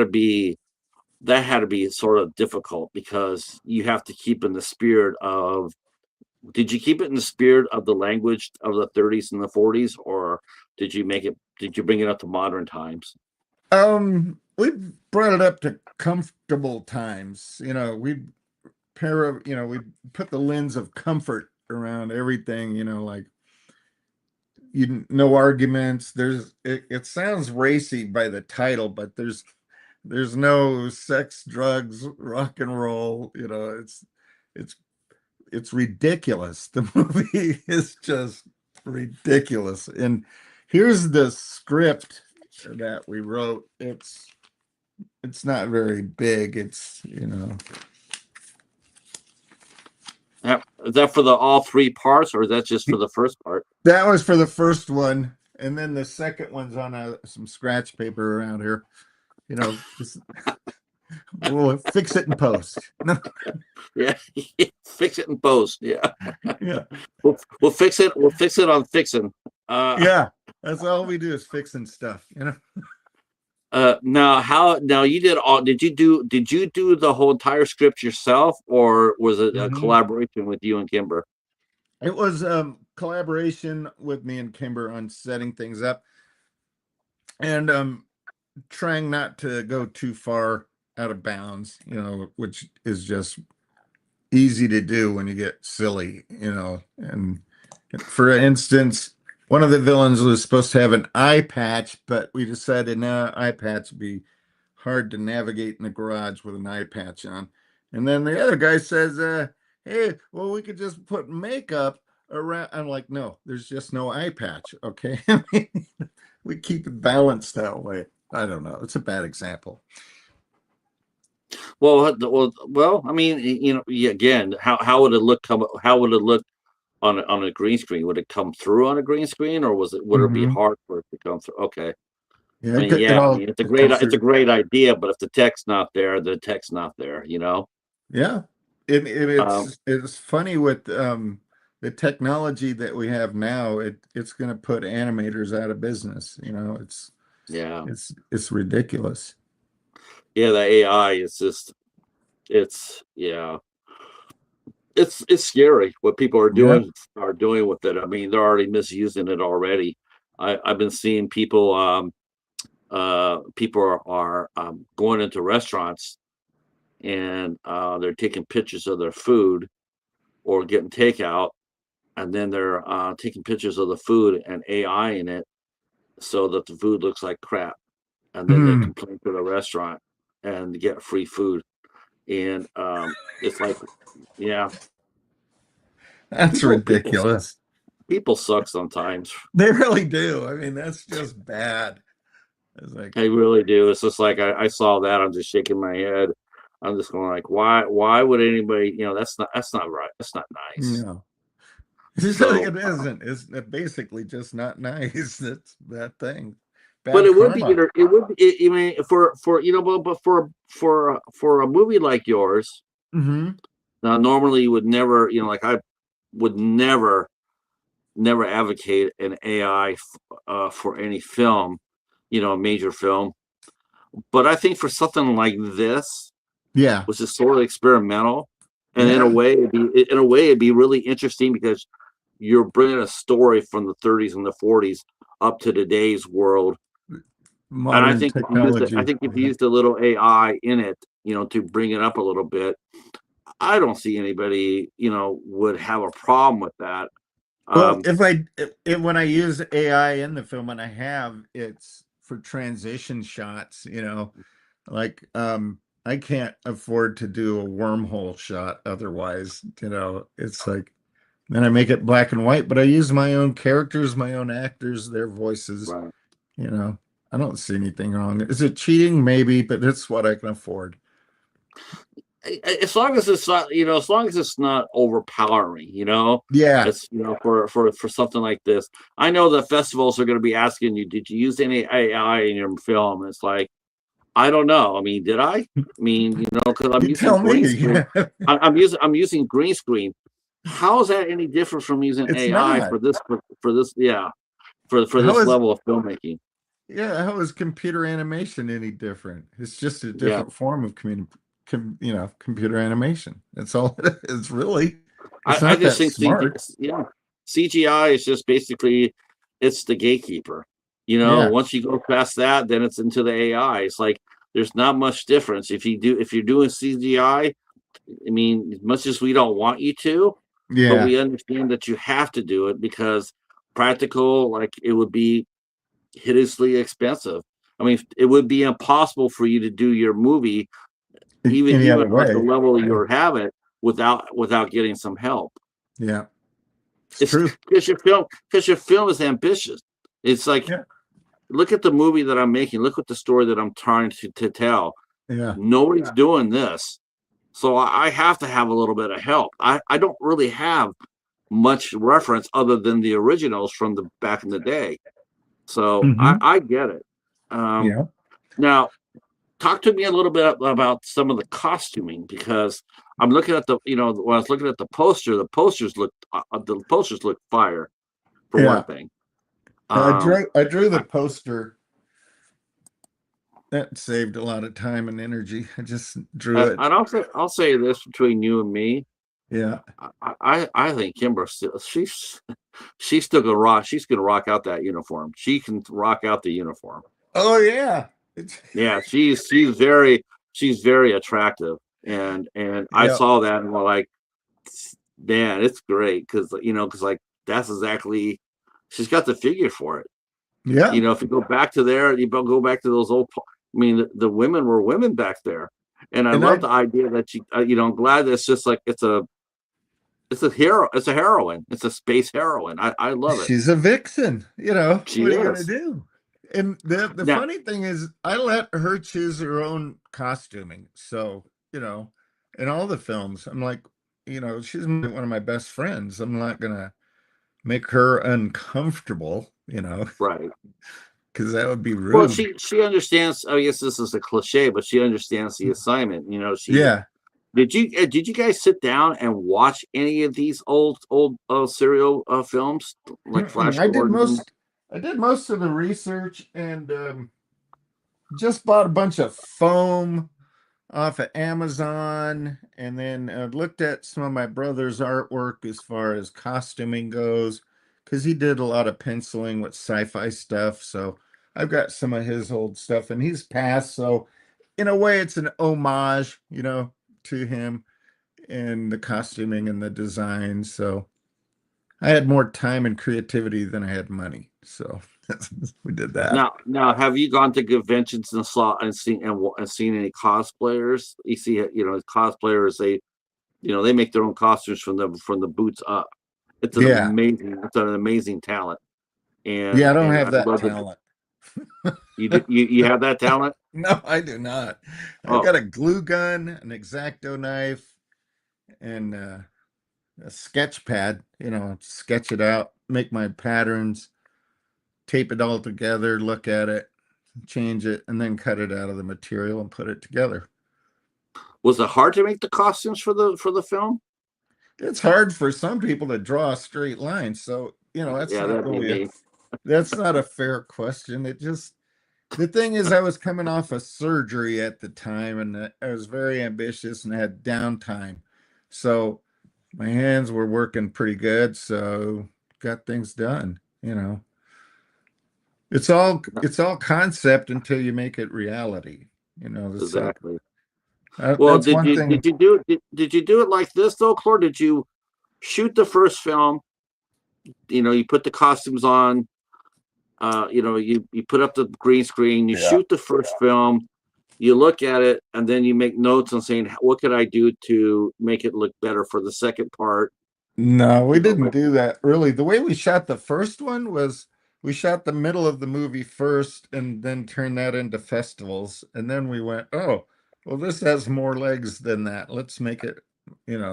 to be sort of difficult because you have to keep in the spirit of. Did you keep it in the spirit of the language of the 30s and the 40s, or did you bring it up to modern times? We brought it up to comfortable times. We we put the lens of comfort around everything, like no arguments. It sounds racy by the title, but there's no sex, drugs, rock and roll. It's it's ridiculous. The movie is just ridiculous. And here's the script that we wrote. It's not very big. Is that for the all three parts, or is that just for the first part? That was for the first one, and then the second one's on some scratch paper around here. Just, we'll fix it in post. No, Yeah, fix it in post. Yeah, yeah, we'll fix it. We'll fix it on fixing. yeah. That's all we do is fixing stuff. Now did you do the whole entire script yourself, or was it a Mhm. collaboration with you and Kimber? It was collaboration with me and Kimber on setting things up and trying not to go too far out of bounds, which is just easy to do when you get silly. And for instance, one of the villains was supposed to have an eye patch, but we decided no, eye patch would be hard to navigate in the garage with an eye patch on. And then the other guy says, hey, well, we could just put makeup around. I'm like, no, there's just no eye patch. Okay. We keep it balanced that way. I don't know. It's a bad example. I mean, again, how would it look? How would it look on a green screen? Would it come through on a green screen, or would it be Hmm. hard for it to come through? Okay, Yeah, I mean, it yeah, I all mean, it comes it's a through. great idea, but if the text's not there, the text's not there. Yeah. Um, It's funny with the technology that we have now, it's gonna put animators out of business. yeah, It's ridiculous. yeah, the AI is just yeah, it's scary what people Yeah. are doing with it. I mean, they're already misusing it already. I've been seeing people are going into restaurants and they're taking pictures of their food or getting takeout, and then they're taking pictures of the food and AI in it so that the food looks like crap, and then they Mm, complain to the restaurant and get free food. And it's like, yeah, that's people people ridiculous. people suck sometimes. They really do. I mean, that's just bad. It's like, They really do. It's just like I saw that. I'm just shaking my head. I'm just going like, why would anybody? That's not right. That's not nice. no, So, it isn't. It's basically just not nice. It's that thing. but Bad it would be, karma. it would be. I mean, for but for a movie like yours, Hmm. now normally you would never, like I would never advocate an AI for any film, a major film. But I think for something like this, Yeah. which is sort of experimental, and Yeah. in a way it'd be really interesting because you're bringing a story from the 30s and the 40s up to today's world. And Modern I technology. think if you Yeah. used a little AI in it, to bring it up a little bit, I don't see anybody, would have a problem with that. Well, Um, when I use AI in the film, and I have, it's for transition shots, like I can't afford to do a wormhole shot otherwise, it's like then I make it black and white, but I use my own characters, my own actors, their voices, right. you know. I don't see anything wrong. Is it cheating? Maybe, but it's what I can afford. As long as it's not, as long as it's not overpowering, Yeah. it's for something like this. I know the festivals are going to be asking you, did you use any AI in your film? It's like, I don't know. I mean, did I? I mean, because I'm You using tell green me. screen. I'm using green screen. How is that any different from using It's AI not. for this? Yeah, for How this is level of filmmaking. how is computer animation any different? It's just a Yeah, different form of computer animation. That's all it is, really. It's I not just that think smart. CGI is just basically it's the gatekeeper. Yeah. Once you go past that, then it's into the AI. It's like there's not much difference if you're doing CGI. I mean, as much as we don't want you to, but Yeah. we understand that you have to do it because practical, like it would be hideously expensive. I mean, it would be impossible for you to do your movie, even Any other even at the way. level Yeah. you have it, without getting some help. Yeah. It's It's true. because your film is ambitious. It's like Yeah. look at the movie that I'm making. Look at the story that I'm trying to tell. Yeah. Nobody's doing this, so I have to have a little bit of help. I don't really have much reference other than the originals from the back in the day. So I, Hmm. I get it. Um, Yeah. Now, talk to me a little bit about some of the costuming because I'm looking at when I was looking at the posters look fire for one Yeah. thing. I Um, drew the I, poster. That saved a lot of time and energy. I just drew and it. I'll say this between you and me. Yeah. I think Kimber she's still gonna rock. She's gonna rock out that uniform. She can rock out the uniform. Oh yeah. It's Yeah, she's very attractive, and I yeah. saw that and we're like, man, it's great because like that's exactly she's got the figure for it. Yeah. If you go back to there, you go back to those old. I mean, the women were women back there, and I And love the idea that I'm glad that it's just like it's a hero, it's a heroine, it's a space heroine. I love it. she's a vixen, She what are you gonna is do? And the now. funny thing is I let her choose her own costuming. So, in all the films, I'm like, she's one of my best friends. I'm not gonna make her uncomfortable, Right. because that would be Well, rude. she understands. I guess this is a cliche, but she understands the assignment. She Yeah. did you guys sit down and watch any of these old serial films like Mm-mm. Flash Gordon? I did most of the research and just bought a bunch of foam off of Amazon and then looked at some of my brother's artwork as far as costuming goes, because he did a lot of penciling with sci-fi stuff. So I've got some of his old stuff and he's passed. So in a way, it's an homage, to him and the costuming and the design. So I had more time and creativity than I had money. So we did that. Now, have you gone to conventions and saw and seen any cosplayers? You see, cosplayers they make their own costumes from the boots up. Yeah. It's an amazing talent, Yeah, and I don't and have I that love that talent. you have that talent. No, I do not. I've Oh, got a glue gun, an X-Acto knife, and a sketch pad, sketch it out, make my patterns, tape it all together, look at it, change it, and then cut it out of the material and put it together. was it hard to make the costumes for the film? It's hard for some people to draw a straight line, so, Yeah, that'd be me. that's not a fair question. The thing is, I was coming off a surgery at the time, and I was very ambitious and had downtime. So my hands were working pretty good, so got things done. It's all concept until you make it reality. The Exactly. Well, That's did one you thing. did you do it like this though, Klor? Did you shoot the first film? You put the costumes on. You put up the green screen. You Yeah. shoot the first film. You look at it, and then you make notes on saying, "What could I do to make it look better for the second part?" No, we didn't Like, do that really. The way we shot the first one was we shot the middle of the movie first and then turned that into festivals. And then we went, oh, well, this has more legs than that. Let's make it,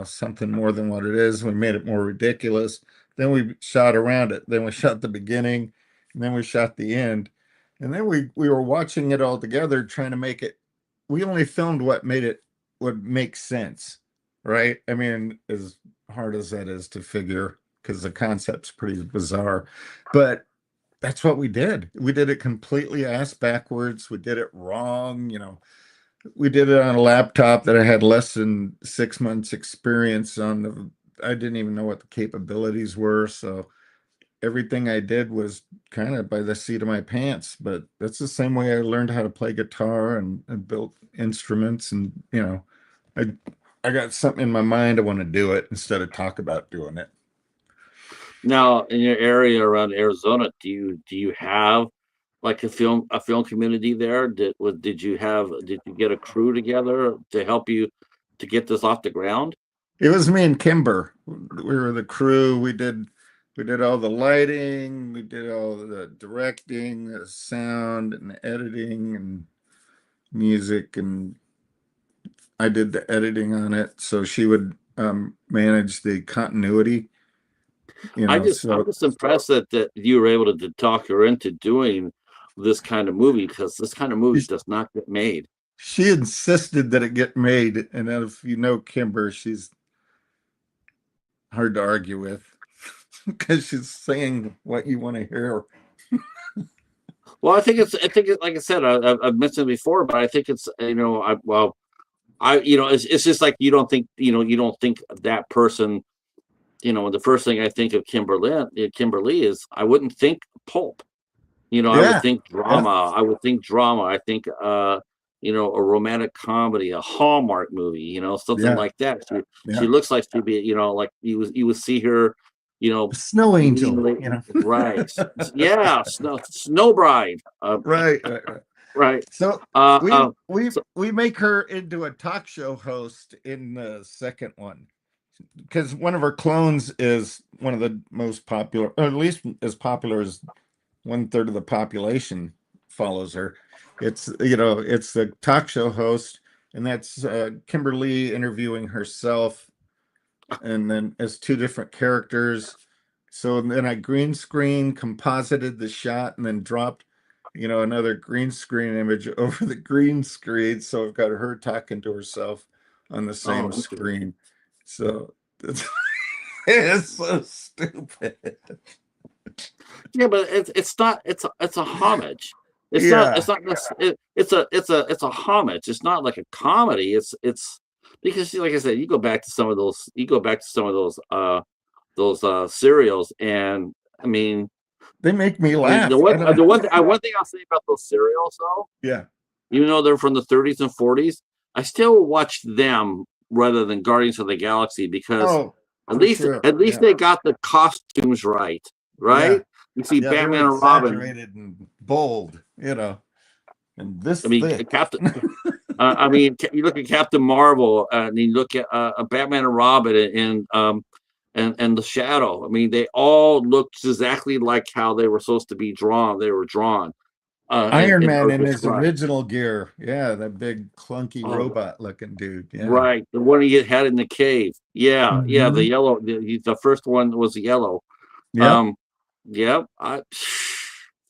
something more than what it is. We made it more ridiculous. Then we shot around it. Then we shot the beginning, and then we shot the end. And then we were watching it all together, trying to make it. We only filmed what made it what makes sense, right? I mean, as hard as that is to figure because the concept's pretty bizarre. But that's what we did. We did it completely ass backwards. We did it wrong. We did it on a laptop that I had less than 6 months experience on. I didn't even know what the capabilities were. So everything I did was kind of by the seat of my pants. But that's the same way I learned how to play guitar and built instruments. And, I I got something in my mind. I want to do it instead of talk about doing it. now, in your area around Arizona, do you have like a film community there? Did you get a crew together to help you to get this off the ground? It was me and Kimber. We were the crew. We did all the lighting, we did all the directing, the sound and editing and music, and I did the editing on it. So she would manage the continuity, I'm so just impressed that you were able to talk her into doing this kind of movie because this kind of movie does not get made. she insisted that it get made. And if you know Kimber, she's hard to argue with because she's saying what you want to hear. Well, I think like I said, I've mentioned it before, but I think it's it's just like you don't think that person. The first thing I think of Kimberly is I wouldn't think pulp. I would Yeah, think yeah, drama. I would think drama. I think a romantic comedy, a Hallmark movie, something yeah, like that. She yeah. looks like she'd be, like you would see her, A snow meeting angel, right. Yeah, Snow Bride. Right, right, right. Right. So Uh we uh we so, we make her into a talk show host in the second one because one of her clones is one of the most popular, or at least as popular as 1/3 of the population follows her. It's the talk show host, and that's Kimberly interviewing herself, and then as two different characters. So then I green screen composited the shot and then dropped, another green screen image over the green screen. So I've got her talking to herself on the oh, same interesting. screen. So it's so stupid. Yeah, but it's not it's a homage. It's not Yeah. it's not it's a homage. It's not like a comedy. It's because like I said, you go back to some of those serials, and I mean, They make me the laugh. I one don't the know. one thing I'll say about those serials though, Yeah. even though they're from the 30s and 40s, I still watch them rather than Guardians of the Galaxy because Oh, at for least sure. at least Yeah. they got the costumes right, Yeah. right? You see Yeah. They were Batman and Robin. exaggerated and bold, and this I mean, thick. Captain. You look at Captain Marvel, and you look at Batman and Robin, and the Shadow. I mean, they all looked exactly like how they were supposed to be drawn. They were drawn, Iron and Man or in his described. original gear. Yeah, that big clunky Oh, robot looking dude. Yeah. right, the one he had in the cave. Yeah, yeah, the Hmm. yellow. The first one was yellow. Yep. Um, yeah,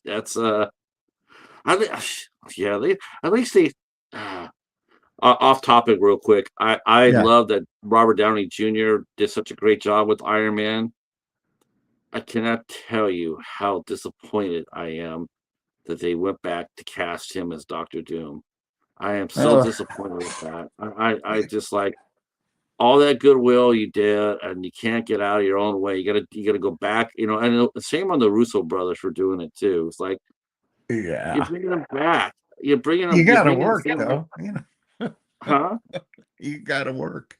that's I, yeah, they at least they. Uh, Off topic real quick. I Yeah. love that Robert Downey Jr. did such a great job with Iron Man. I cannot tell you how disappointed I am that they went back to cast him as Doctor Doom. I am so Oh, disappointed with that. I just like all that goodwill you did, and you can't get out of your own way. You gotta go back, and same on the Russo brothers for doing it too. It's like you're yeah. bringing them back. You're bringing You them. You're got to bringing the work same. though. Huh? You gotta work,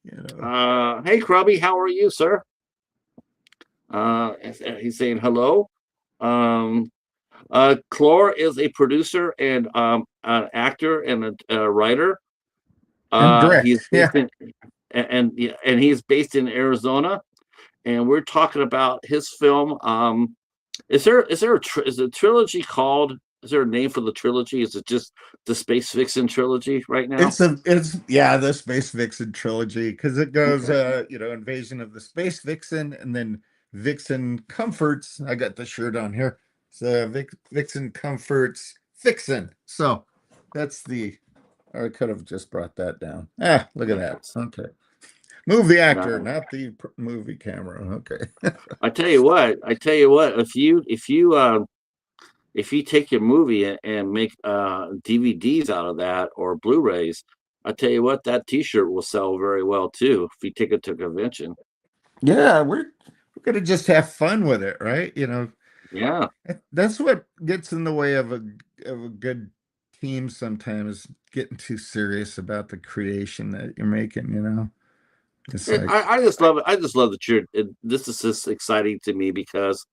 you know. Hey, Krubby, how are you, sir? He's saying hello. Um, Klor is a producer and an actor and a writer. And He's direct, yeah. based in yeah, and he's based in Arizona. And we're talking about his film. Is a trilogy called? Is there a name for the trilogy? Is it just the Space Vixen trilogy right now? It's yeah, the Space Vixen trilogy, because it goes Okay. Invasion of the Space Vixen, and then Vixen Comforts. I got the shirt on here. So Vixen Comforts Fixin. So that's the I could have just brought that down. Ah, look at that. Nice. Okay. Move the actor, Nice. not the movie camera. Okay. I tell you what, if you take your movie and make DVDs out of that or Blu-rays, I tell you what, that T-shirt will sell very well too if you take it to a convention. Yeah, we're gonna just have fun with it, right? Yeah. That's what gets in the way of a good team sometimes, getting too serious about the creation that you're making. It's like, I just love it. I just love that this is just exciting to me because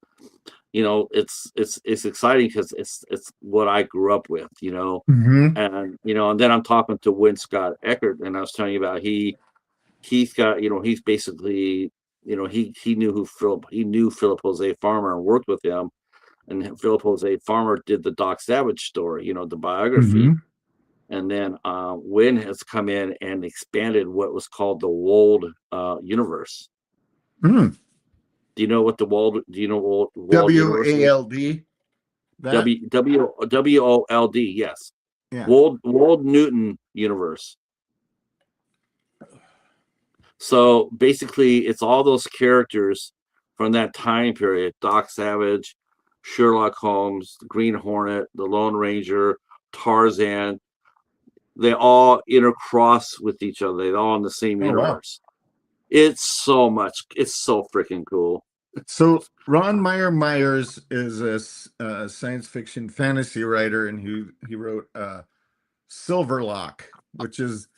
it's exciting because it's what I grew up with, hmm and and then I'm talking to Win Scott Eckert, and I was telling you about he's got he's basically he knew Philip Jose Farmer and worked with him, and Philip Jose Farmer did the Doc Savage story, the biography, hmm and then Win has come in and expanded what was called the Wold universe. mm. Do you know what the Wold? Do you know what Wold universe is? WALD, that, WOLD, yes. yeah. Wold Newton universe. So basically, it's all those characters from that time period: Doc Savage, Sherlock Holmes, the Green Hornet, the Lone Ranger, Tarzan. They all intercross with each other. They're all in the same Oh wow. universe. It's so much. It's so freaking cool. So Ron Meyer Myers is a science fiction fantasy writer, and he wrote Silverlock, which is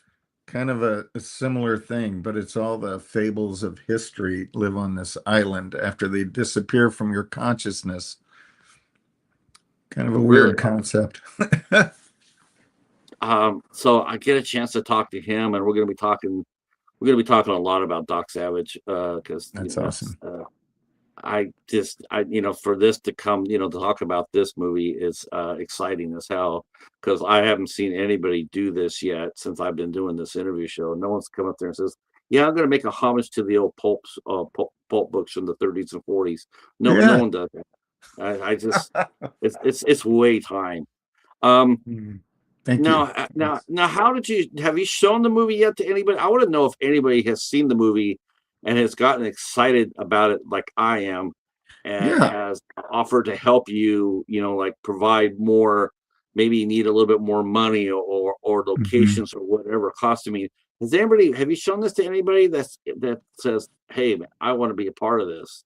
kind of a similar thing, but it's all the fables of history live on this island after they disappear from your consciousness. Kind of a weird Really. concept. So I get a chance to talk to him, and we're gonna be talking a lot about Doc Savage because That's awesome. for this to come, to talk about this movie is exciting as hell because I haven't seen anybody do this yet since I've been doing this interview show. No one's come up there and says, "Yeah, I'm going to make a homage to the old pulp books from the 30s and 40s." No Yeah. one does that. I just it's way time. Um, Mm. Thank you. Yes. now, have you shown the movie yet to anybody? I want to know if anybody has seen the movie and has gotten excited about it like I am, and Yeah. has offered to help you, like provide more. Maybe you need a little bit more money or Mhm. locations or whatever costuming. Have you shown this to anybody that says, "Hey, man, I want to be a part of this"?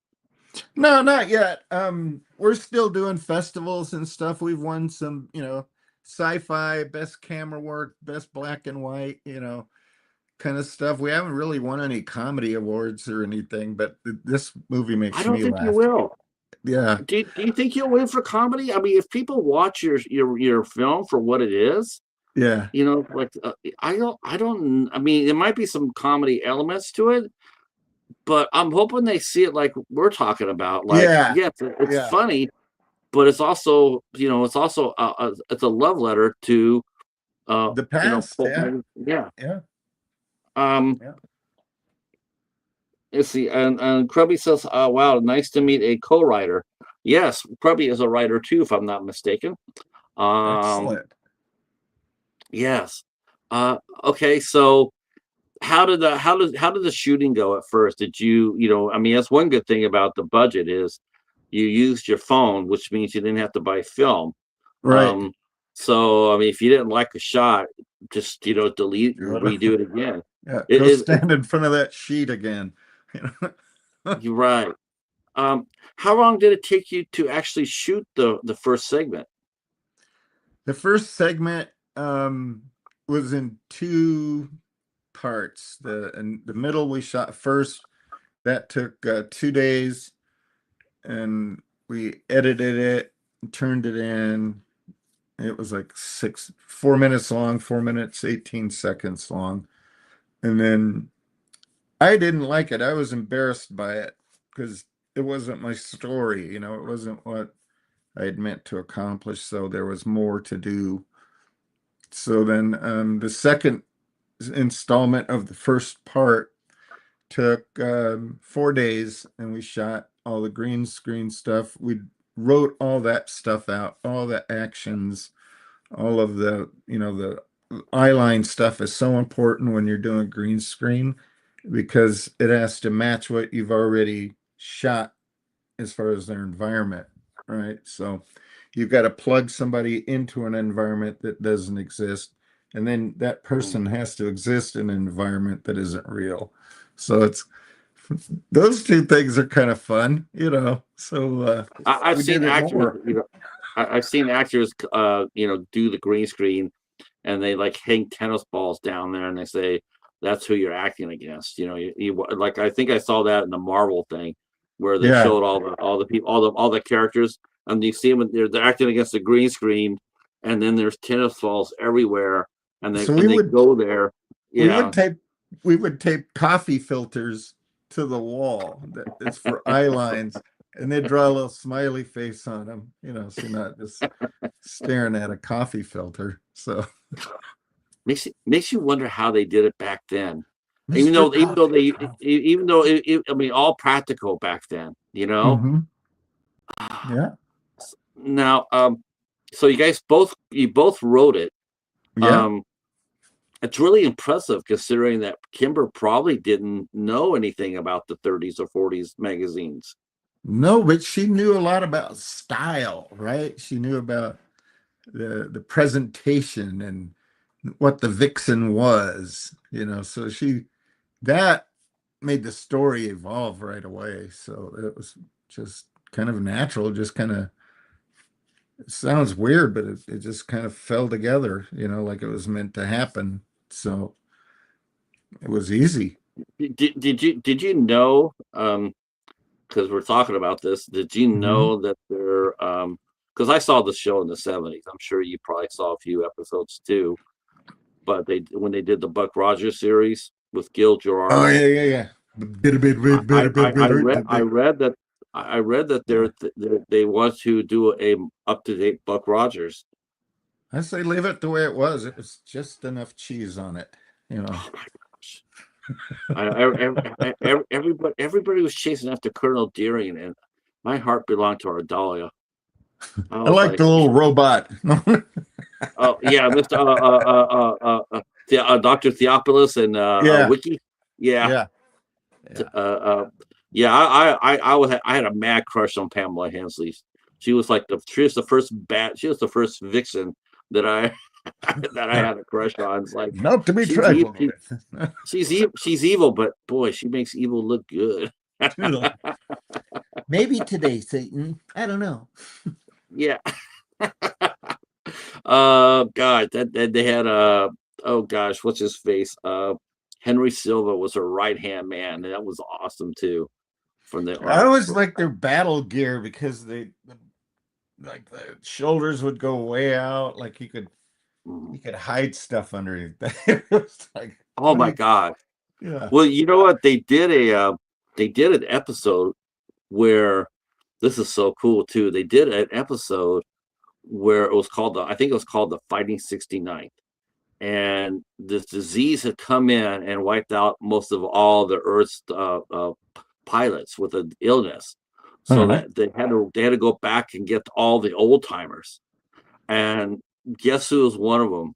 No, not yet. We're still doing festivals and stuff. We've won some, sci-fi, best camera work, best black and white, kind of stuff. We haven't really won any comedy awards or anything, but this movie I makes don't me think you laugh. will. Yeah. Do you think you'll win for comedy? I mean, if people watch your film for what it is, Yeah. like I don't. I mean, there might be some comedy elements to it, but I'm hoping they see it like we're talking about. Like, Yeah. yes, it's Yeah. funny, but it's also it's a love letter to The past. pulp Yeah. yeah. Yeah. Um, Yeah. let's see, and Krubby says, "Wow, nice to meet a co-writer." Yes, Krubby is a writer too, if I'm not mistaken. Um, Excellent. yes. Okay, so how did the shooting go at first? Did I mean, that's one good thing about the budget is you used your phone, which means you didn't have to buy film. Right. Um, so I mean, if you didn't like the shot, just delete and Good. redo it again. Yeah. It Go is stand in front of that sheet again. you're right. Um, how long did it take you to actually shoot the first segment? The first segment, was in two parts. The middle we shot first. That took 2 days, and we edited it, turned it in. It was like 4 minutes long, 4 minutes, 18 seconds long. And then I didn't like it. I was embarrassed by it because it wasn't my story. It wasn't what I had meant to accomplish. So there was more to do. So then the second installment of the first part took 4 days, and we shot all the green screen stuff. We wrote all that stuff out, all the actions, all of the eyeline stuff is so important when you're doing green screen because it has to match what you've already shot as far as their environment, right? So you've got to plug somebody into an environment that doesn't exist, and then that person has to exist in an environment that isn't real. So it's those two things are kind of fun. So I've we seen did it actors, more. I've seen actors, do the green screen, and they like hang tennis balls down there, and they say that's who you're acting against. Like I think I saw that in the Marvel thing, where they Yeah. showed all the people, all the characters, and you see them, they're acting against the green screen, and then there's tennis balls everywhere, and So they go there. we Yeah. would tape coffee filters to the wall that is for eye lines, and they draw a little smiley face on them, so you're not just staring at a coffee filter. So Makes you wonder how they did it back then. Even Mr. though even though they Coffee. even though I mean, all practical back then, Hmm. Yeah. Now, so you both wrote it. Yeah. Um, it's really impressive considering that Kimber probably didn't know anything about the 30s or 40s magazines. No, but she knew a lot about style, right? She knew about the presentation and what the vixen was, so that made the story evolve right away. So it was just kind of natural, just kind of, it sounds weird, but it just kind of fell together, like it was meant to happen. So it was easy. Did you know, because we're talking about this, did you Mhm. know that because I saw the show in the 70s. I'm sure you probably saw a few episodes too. But when they did the Buck Rogers series with Gil Oh, Gerard, yeah, yeah, yeah. Bit, bit, bit, bit, bit, I bit, read bit, bit. Yeah. they want to do a up to date Buck Rogers. I say leave it the way it was. It was just enough cheese on it, you know. Oh my gosh! Everybody was chasing after Colonel Deering, and my heart belonged to Ardalia. I I was like like, the little robot. oh yeah, Mr. Dr. Theopolis and Yeah, Wiki, yeah. yeah, yeah. Yeah, I had a mad crush on Pamela Hensley. She was she was the first vixen that I that I had a crush on. It's like Not to be she's evil, trifled with. she's evil, but boy, she makes evil look good. Maybe today, Satan. I don't know. Yeah. God, that they had oh gosh, what's his face? Henry Silva was her right hand man, and that was awesome too. From the I always like their battle gear because like the shoulders would go way out, like you could hide stuff underneath. It was like, oh my God. yeah. Well, you know what? They did an episode where this is so cool too. They did an episode where it was called I think it was called the Fighting 69th. And this disease had come in and wiped out most of all the Earth's pilots with an illness. So Uh-huh. that they had to go back and get all the old timers. And guess who was one of them?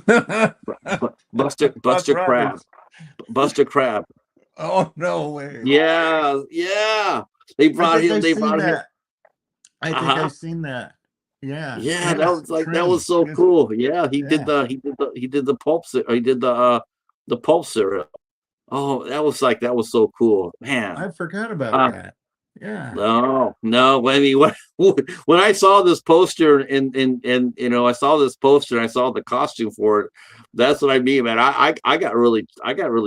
Buck Buster Crab. Rogers. Buster Crab. Oh, no way. Yeah, yeah. They I brought think him. I've They seen brought him. that. I think Uh-huh. I've seen that. Yeah. Yeah, Yes. that was Trim. so Yes. cool. Yeah, Yeah. he did the pulp he did the pulp syrup. Oh, that was so cool, man. I forgot about Uh, that. Yeah. No, no. I mean, when I saw this poster and I saw this poster and I saw the costume for it, that's what I mean, man. I got really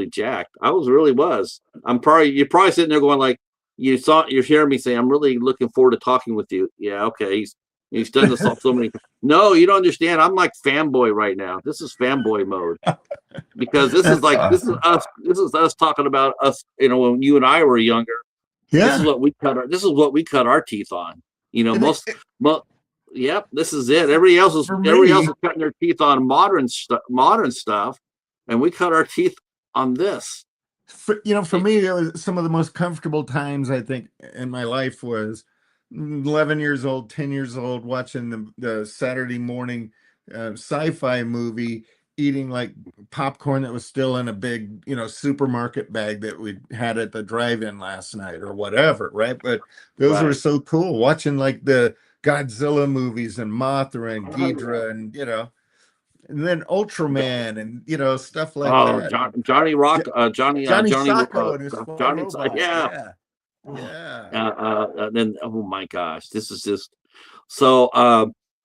jacked. I really was. You're probably sitting there going like, you're hearing me say, I'm really looking forward to talking with you. Yeah, okay. He's done this so many. No, you don't understand. I'm like fanboy right now. This is fanboy mode because That's awesome. This is us talking about us. When you and I were younger, Yeah. this is what we cut our teeth on. You know, And most yep, this is it. for Everybody else me, is cutting their teeth on modern stuff, and we cut our teeth on this. for me, it was some of the most comfortable times I think in my life was 11 years old, 10 years old, watching the Saturday morning sci-fi movie, eating like popcorn that was still in a big, supermarket bag that we had at the drive-in last night or whatever, right? But those were Right. so cool. Watching like the Godzilla movies and Mothra and Ghidorah and then Ultraman and stuff like Oh, that. Johnny J- Rock, Johnny Sacco and his four Johnny, robots. yeah. Yeah. Yeah. Then oh my gosh, this is just so.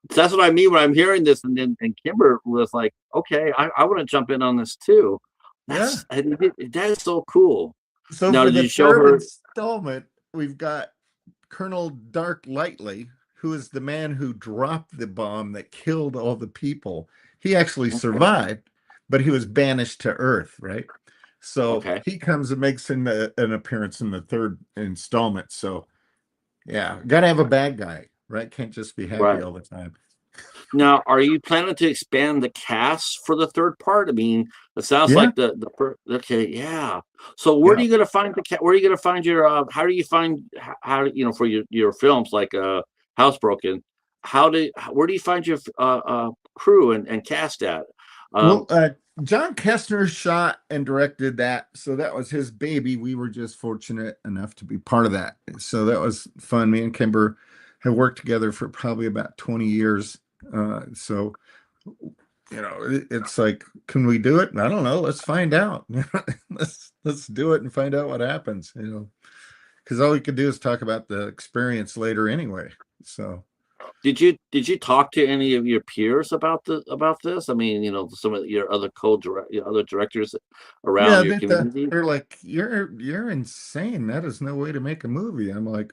That's what I mean when I'm hearing this, and then and Kimber was like, "Okay, I want to jump in on this too." Yeah. That is so cool. So Now, for did the you show third her? installment, we've got Colonel Dark Lightly, who is the man who dropped the bomb that killed all the people. He actually Okay, survived, but he was banished to Earth, right? So okay, he comes and makes an appearance in the third installment. So yeah, gotta have a bad guy, right? Can't just be happy right. all the time. Now, are you planning to expand the cast for the third part? I mean, it sounds Yeah, like okay, yeah. So where are yeah. you gonna find the cat? Where are you gonna find your? How do you find how for your films like Housebroken? Where do you find your crew and cast at? Well, Um, John Kestner shot and directed that, so that was his baby. We were just fortunate enough to be part of that. So that was fun. Me and Kimber have worked together for probably about 20 years. So, it's like, can we do it? I don't know. Let's find out. Let's do it and find out what happens, because all we could do is talk about the experience later anyway. So, did you talk to any of your peers about this? I mean, some of your other your other directors around yeah, your community. they're like, you're insane. That is no way to make a movie. I'm like,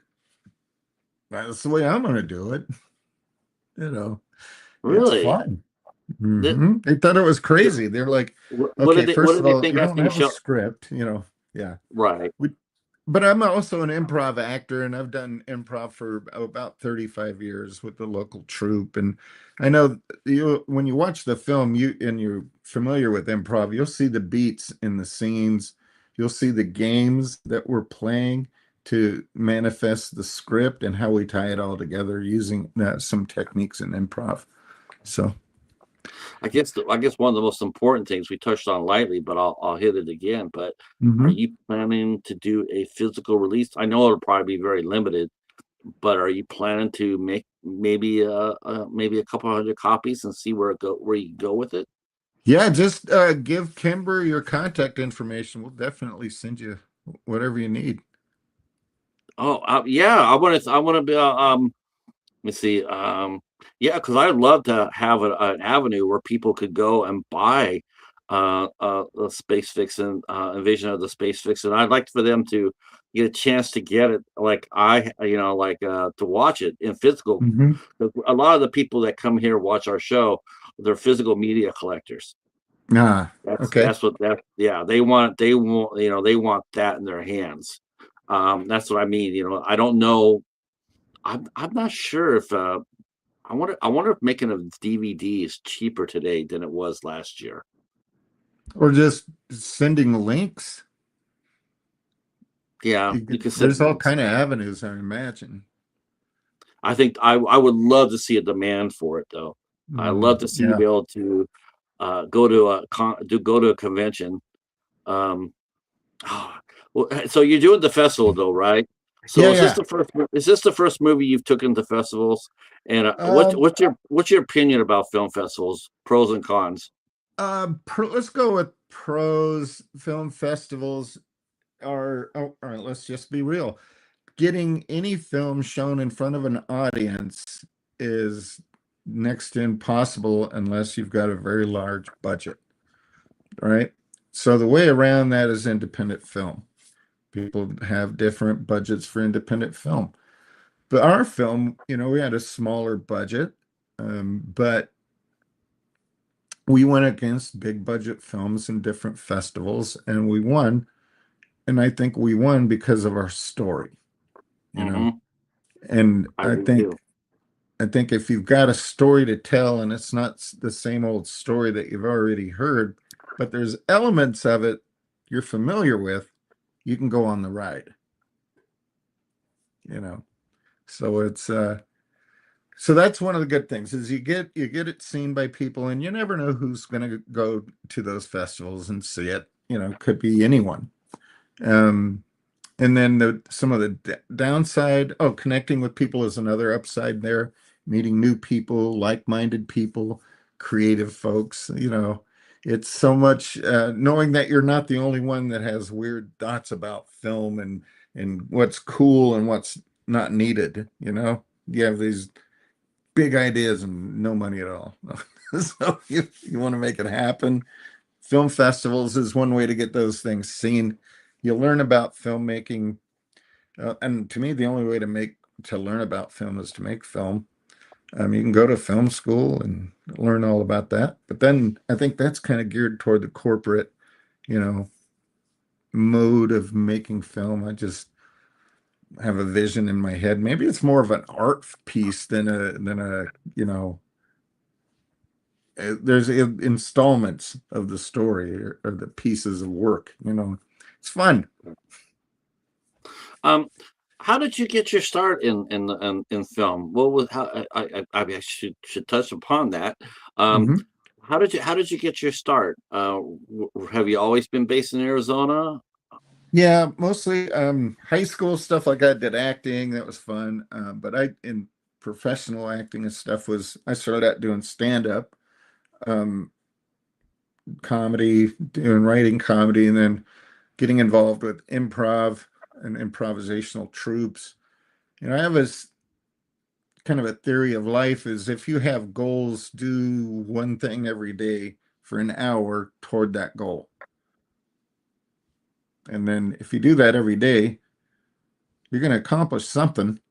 that's the way I'm gonna do it. You know, it's Really? fun. Th- They thought it was th- crazy. They're like, what okay, did what first did of they all, think you don't after you have a showed? script, Yeah. Right. We, but I'm also an improv actor, and I've done improv for about 35 years with the local troupe. And I know when you watch the film, you're familiar with improv, you'll see the beats in the scenes, you'll see the games that we're playing to manifest the script and how we tie it all together using some techniques in improv. So, I guess one of the most important things we touched on lightly, but I'll hit it again. But are mhm. you planning to do a physical release? I know it'll probably be very limited, but are you planning to make maybe a couple hundred copies and see where you go with it? Yeah, just give Kimber your contact information. We'll definitely send you whatever you need. Oh, yeah, I want to be let me see. Yeah, because I'd love to have an avenue where people could go and buy the Space Vixen, Invasion of the Space Vixen. I'd like for them to get a chance to get it, like to watch it in physical. Hmm. 'Cause a lot of the people that come here watch our show, they're physical media collectors. Ah, okay. Yeah, they want that in their hands. That's what I mean. I don't know. I'm not sure if I wonder if making a DVD is cheaper today than it was last year. Or just sending links. Yeah, you can send There's all links. kind of avenues, I imagine. I think I would love to see a demand for it though. I love to see you Yeah. be able to go to a convention. Um, well, so you're doing the festival though, right? Yeah, So yeah. is this the first movie you've taken to festivals? And Um, what's your opinion about film festivals, pros and cons? let's go with pros. Film festivals are, oh, all right, let's just be real. getting any film shown in front of an audience is next to impossible unless you've got a very large budget, right? So the way around that is independent film. People have different budgets for independent film. But our film, we had a smaller budget, but we went against big budget films in different festivals and we won. And I think we won because of our story, you know. Hmm. And I I do think too. I think if you've got a story to tell and it's not the same old story that you've already heard, but there's elements of it you're familiar with, you can go on the ride, you know. So it's so that's one of the good things is you get it seen by people and you never know who's going to go to those festivals and see it. Could be anyone. Um, And then some of the downside, connecting with people is another upside there. Meeting new people, like-minded people, creative folks. It's so much knowing that you're not the only one that has weird thoughts about film and what's cool and what's not needed. You have these big ideas and no money at all. So you want to make it happen. Film festivals is one way to get those things seen. You learn about filmmaking and to me, the only way to learn about film is to make film. You can go to film school and learn all about that, but then I think that's kind of geared toward the corporate, you know, mode of making film. I just have a vision in my head. Maybe it's more of an art piece than a there's installments of the story or the pieces of work. It's fun. Um, how did you get your start in film? What was how I should touch upon that. Um, Mhm. how did you get your start? Have you always been based in Arizona? Yeah, mostly high school stuff like I did acting. That was fun. But in professional acting and stuff was I started out doing stand-up, um, comedy, doing writing comedy, and then getting involved with improv and improvisational troops. I have this kind of a theory of life is if you have goals, do one thing every day for an hour toward that goal. And then if you do that every day, you're going to accomplish something.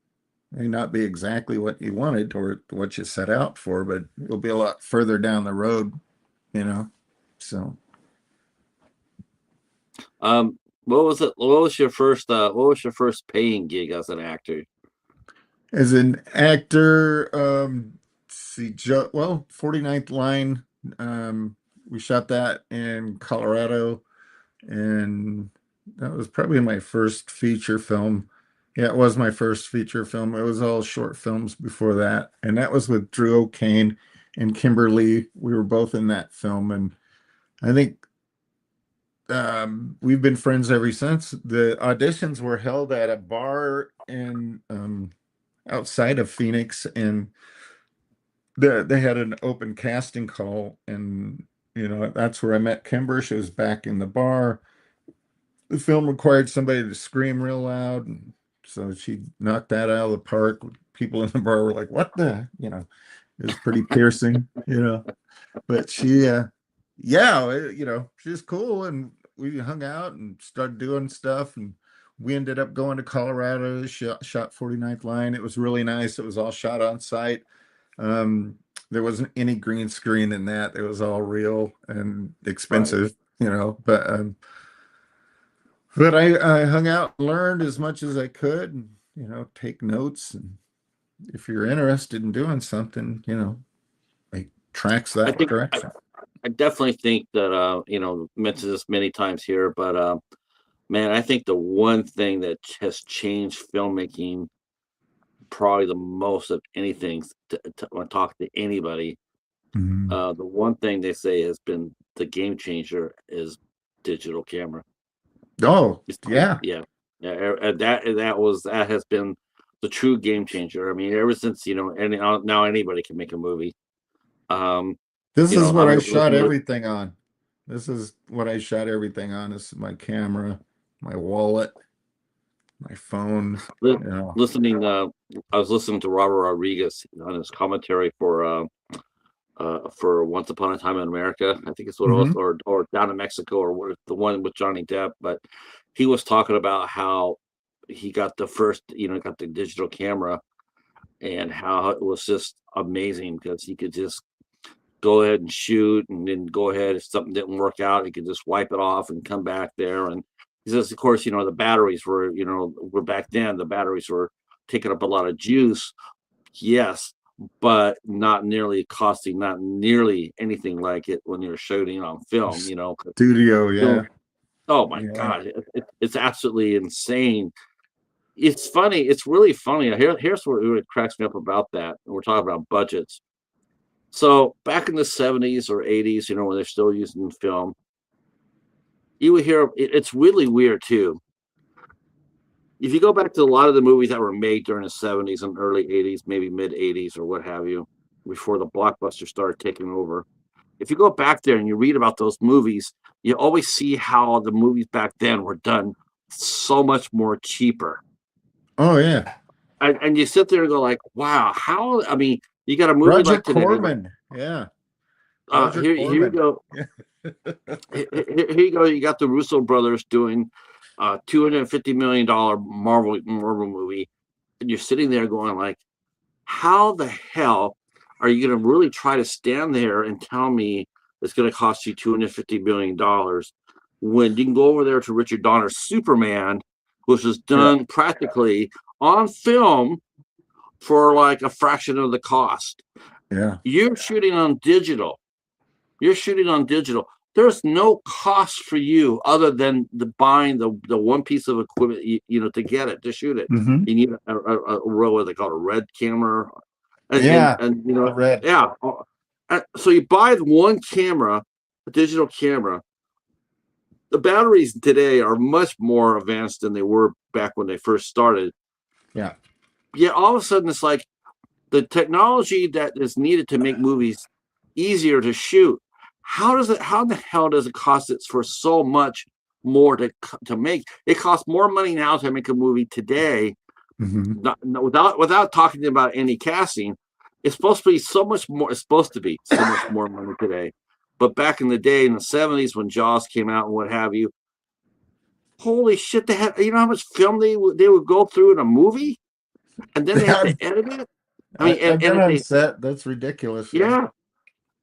May not be exactly what you wanted or what you set out for, but you'll be a lot further down the road, you know. So What was it? What was your first paying gig as an actor? as an actor, see, 49th Line, we shot that in Colorado, and that was probably my first feature film. Yeah, it was my first feature film. It was all short films before that, and that was with Drew O'Kane and Kimber Leigh. We were both in that film, and I think we've been friends ever since. The auditions were held at a bar in outside of Phoenix, and they had an open casting call, and that's where I met Kimber. She was back in the bar. The film required somebody to scream real loud, and so she knocked that out of the park. People in the bar were like, "What the?" It was pretty piercing. But she's cool, and we hung out and started doing stuff, and we ended up going to Colorado, shot 49th Line. It was really nice. It was all shot on site. Um, there wasn't any green screen in that. It was all real and Right. expensive. But I hung out, learned as much as I could, and take notes. And if you're interested in doing something, like tracks I that think I, direction. I definitely think that mentioned this many times here, but man, I think the one thing that has changed filmmaking probably the most of anything when I talk to anybody, Mhm. the one thing they say has been the game changer is digital camera. Oh, It's like, yeah. yeah, yeah, that has been the true game changer. I mean, ever since now anybody can make a movie. Um, This is I what I remember shot listening to everything on. This is what I shot everything on. This is my camera, my wallet. my phone, Li- you know. Listening, I was listening to Robert Rodriguez on his commentary for Once Upon a Time in America. I think it's what it was, Hmm. or Down in Mexico, or the one with Johnny Depp. But he was talking about how he got the first, got the digital camera, and how it was just amazing because he could just go ahead and shoot, and then go ahead if something didn't work out, he could just wipe it off and come back there. And he says, of course, the batteries were back then. The batteries were taking up a lot of juice, yes, but not nearly anything like it when you're shooting on film. 'Cause Studio, film, yeah. oh my Yeah. God, it's absolutely insane. It's funny. It's really funny. Here's what really cracks me up about that. And we're talking about budgets. So back in the 70s or 80s, when they're still using film, you would hear it's really weird too. If you go back to a lot of the movies that were made during the 70s and early 80s, maybe mid 80s or what have you, before the blockbuster started taking over, if you go back there and you read about those movies, you always see how the movies back then were done so much more cheaper. Oh yeah. And you sit there and go like, wow, how? I mean, you got a movie Roger like today, like, Corman. Yeah. Roger here you Corman. go. Yeah. Here you go. You got the Russo brothers doing a $250 million Marvel movie, and you're sitting there going like, how the hell are you going to really try to stand there and tell me it's going to cost you $250 million when you can go over there to Richard Donner's Superman, which was Yeah. done practically on film for like a fraction of the cost? Yeah. You're shooting on digital. You're shooting on digital. There's no cost for you other than buying the one piece of equipment, to get it, to shoot it. Hmm. You need what they call a red camera, Yeah. and The red. yeah. So you buy the one camera, a digital camera. The batteries today are much more advanced than they were back when they first started. Yeah. Yet all of a sudden, it's like the technology that is needed to make movies easier to shoot. How the hell does it cost it for so much more to make? It costs more money now to make a movie today, Hmm. without talking about any casting. It's supposed to be so much more. It's supposed to be so much more money today. But back in the day, in the 70s, when Jaws came out and what have you, holy shit! They had, how much film they would go through in a movie, and then they have to edit it. I mean, I've and been if on they, set. That's ridiculous. Yeah.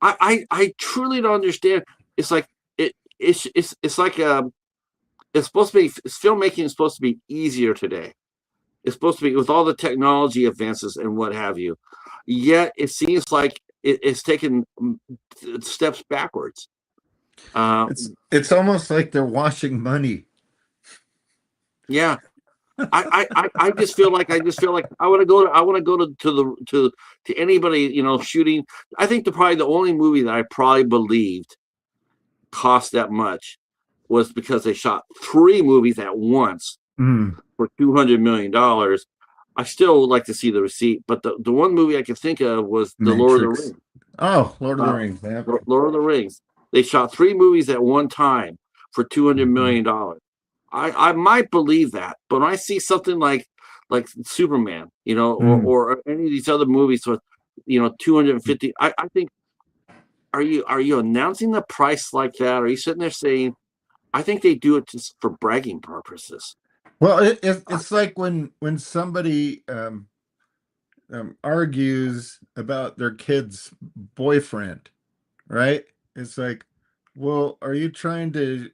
yeah, I truly don't understand. It's like it's like it's supposed to be, filmmaking is supposed to be easier today. It's supposed to be with all the technology advances and what have you. Yet it seems like it's taken steps backwards. Uh, It's almost like they're washing money. yeah, I just feel like I want to go to anybody, shooting. I think probably the only movie that I probably believed cost that much was because they shot 3 movies at once Mm. for $200 million. I still would like to see the receipt, but the one movie I can think of was the Lord of the Matrix. Rings. Oh, Lord of the Uh, Rings. Yeah. Lord of the Rings. They shot 3 movies at one time for $200 million. I might believe that, but when I see something like Superman, Mm. or any of these other movies with 250, I think, are you announcing the price like that? Are you sitting there saying, I think they do it just for bragging purposes? Well, it's like when somebody argues about their kid's boyfriend, right? It's like, well, are you trying to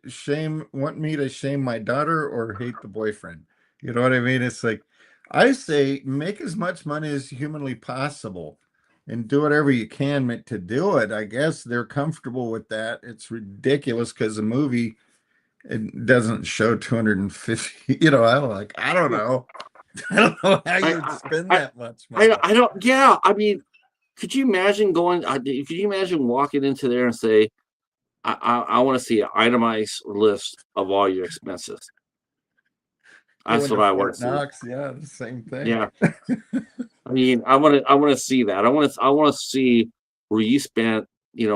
want me to shame my daughter or hate the boyfriend? You know what I mean? It's like, I say make as much money as humanly possible and do whatever you can to do it. I guess they're comfortable with that. It's ridiculous because the movie, it doesn't show 250, I don't know. I don't know how I you'd spend I that much money. I don't. Yeah, I mean, could you imagine going? Could you imagine walking into there and say, I want to see an itemized list of all your expenses. That's Going what to I want Fort to see. Knox, yeah, the same thing. Yeah, I mean, I want to see that. I want to see where you spent,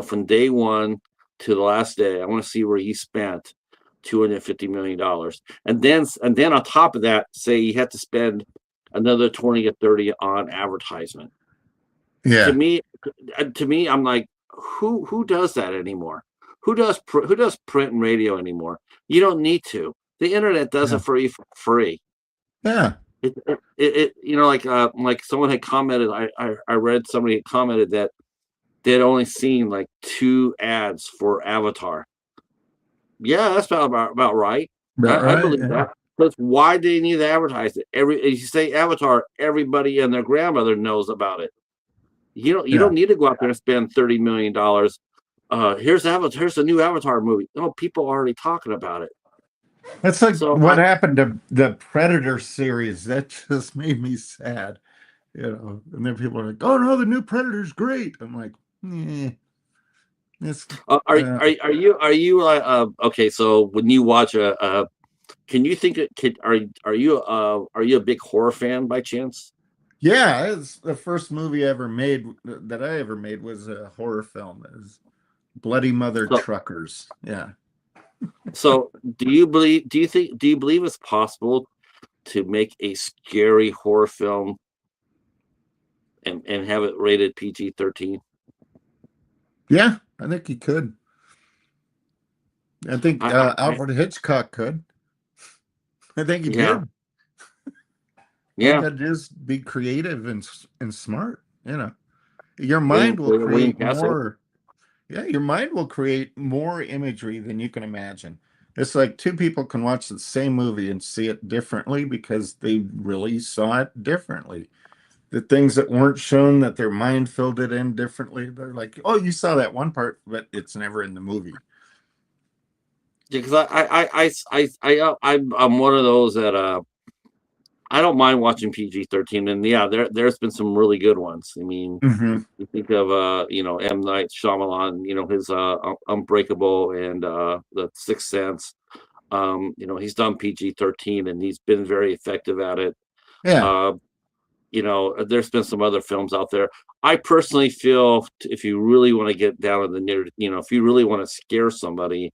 from day one to the last day. I want to see where you spent $250 million, and then on top of that, say you have to spend another 20 or 30 on advertisement. To Yeah. me, I'm like, who does that anymore? Who does print and radio anymore? You don't need to. The internet does Yeah. it for you for free. Yeah. Like someone had commented. I read somebody had commented that they'd only seen like 2 ads for Avatar. Yeah, that's about right. About I right. believe Yeah. that. But why do you need to advertise it? If you say Avatar, everybody and their grandmother knows about it. You Yeah. don't need to go out there and spend $30 million. Here's Avatar. Here's the new Avatar movie. No, people are already talking about it. That's like So what happened to the Predator series. That just made me sad, And then people are like, "Oh no, the new Predator's great." I'm like, it's are are you okay? So when you watch can you think it? Are you a big horror fan by chance? yeah. It's the first movie I ever made that I ever made was a horror film. It was Bloody Mother So Truckers. Yeah. so do you believe it's possible to make a scary horror film and have it rated PG-13? Yeah, I think he could. I think I Alfred Hitchcock could. I think he Yeah, did. All you yeah. got to do is be creative and smart. Your William mind will William create Castle. more. Yeah, your mind will create more imagery than you can imagine. It's like two people can watch the same movie and see it differently because they really saw it differently. The things that weren't shown, that their mind filled it in differently. They're like, "Oh, you saw that one part, but it's never in the movie." Because I'm one of those that I don't mind watching PG-13, and yeah, there's been some really good ones. I mean, Hmm. you think of M. Night Shyamalan, his Unbreakable and The Sixth Sense. He's done PG-13 and he's been very effective at it. Yeah. Uh, there's been some other films out there. I personally feel if you really want to get down to the near, if you really want to scare somebody,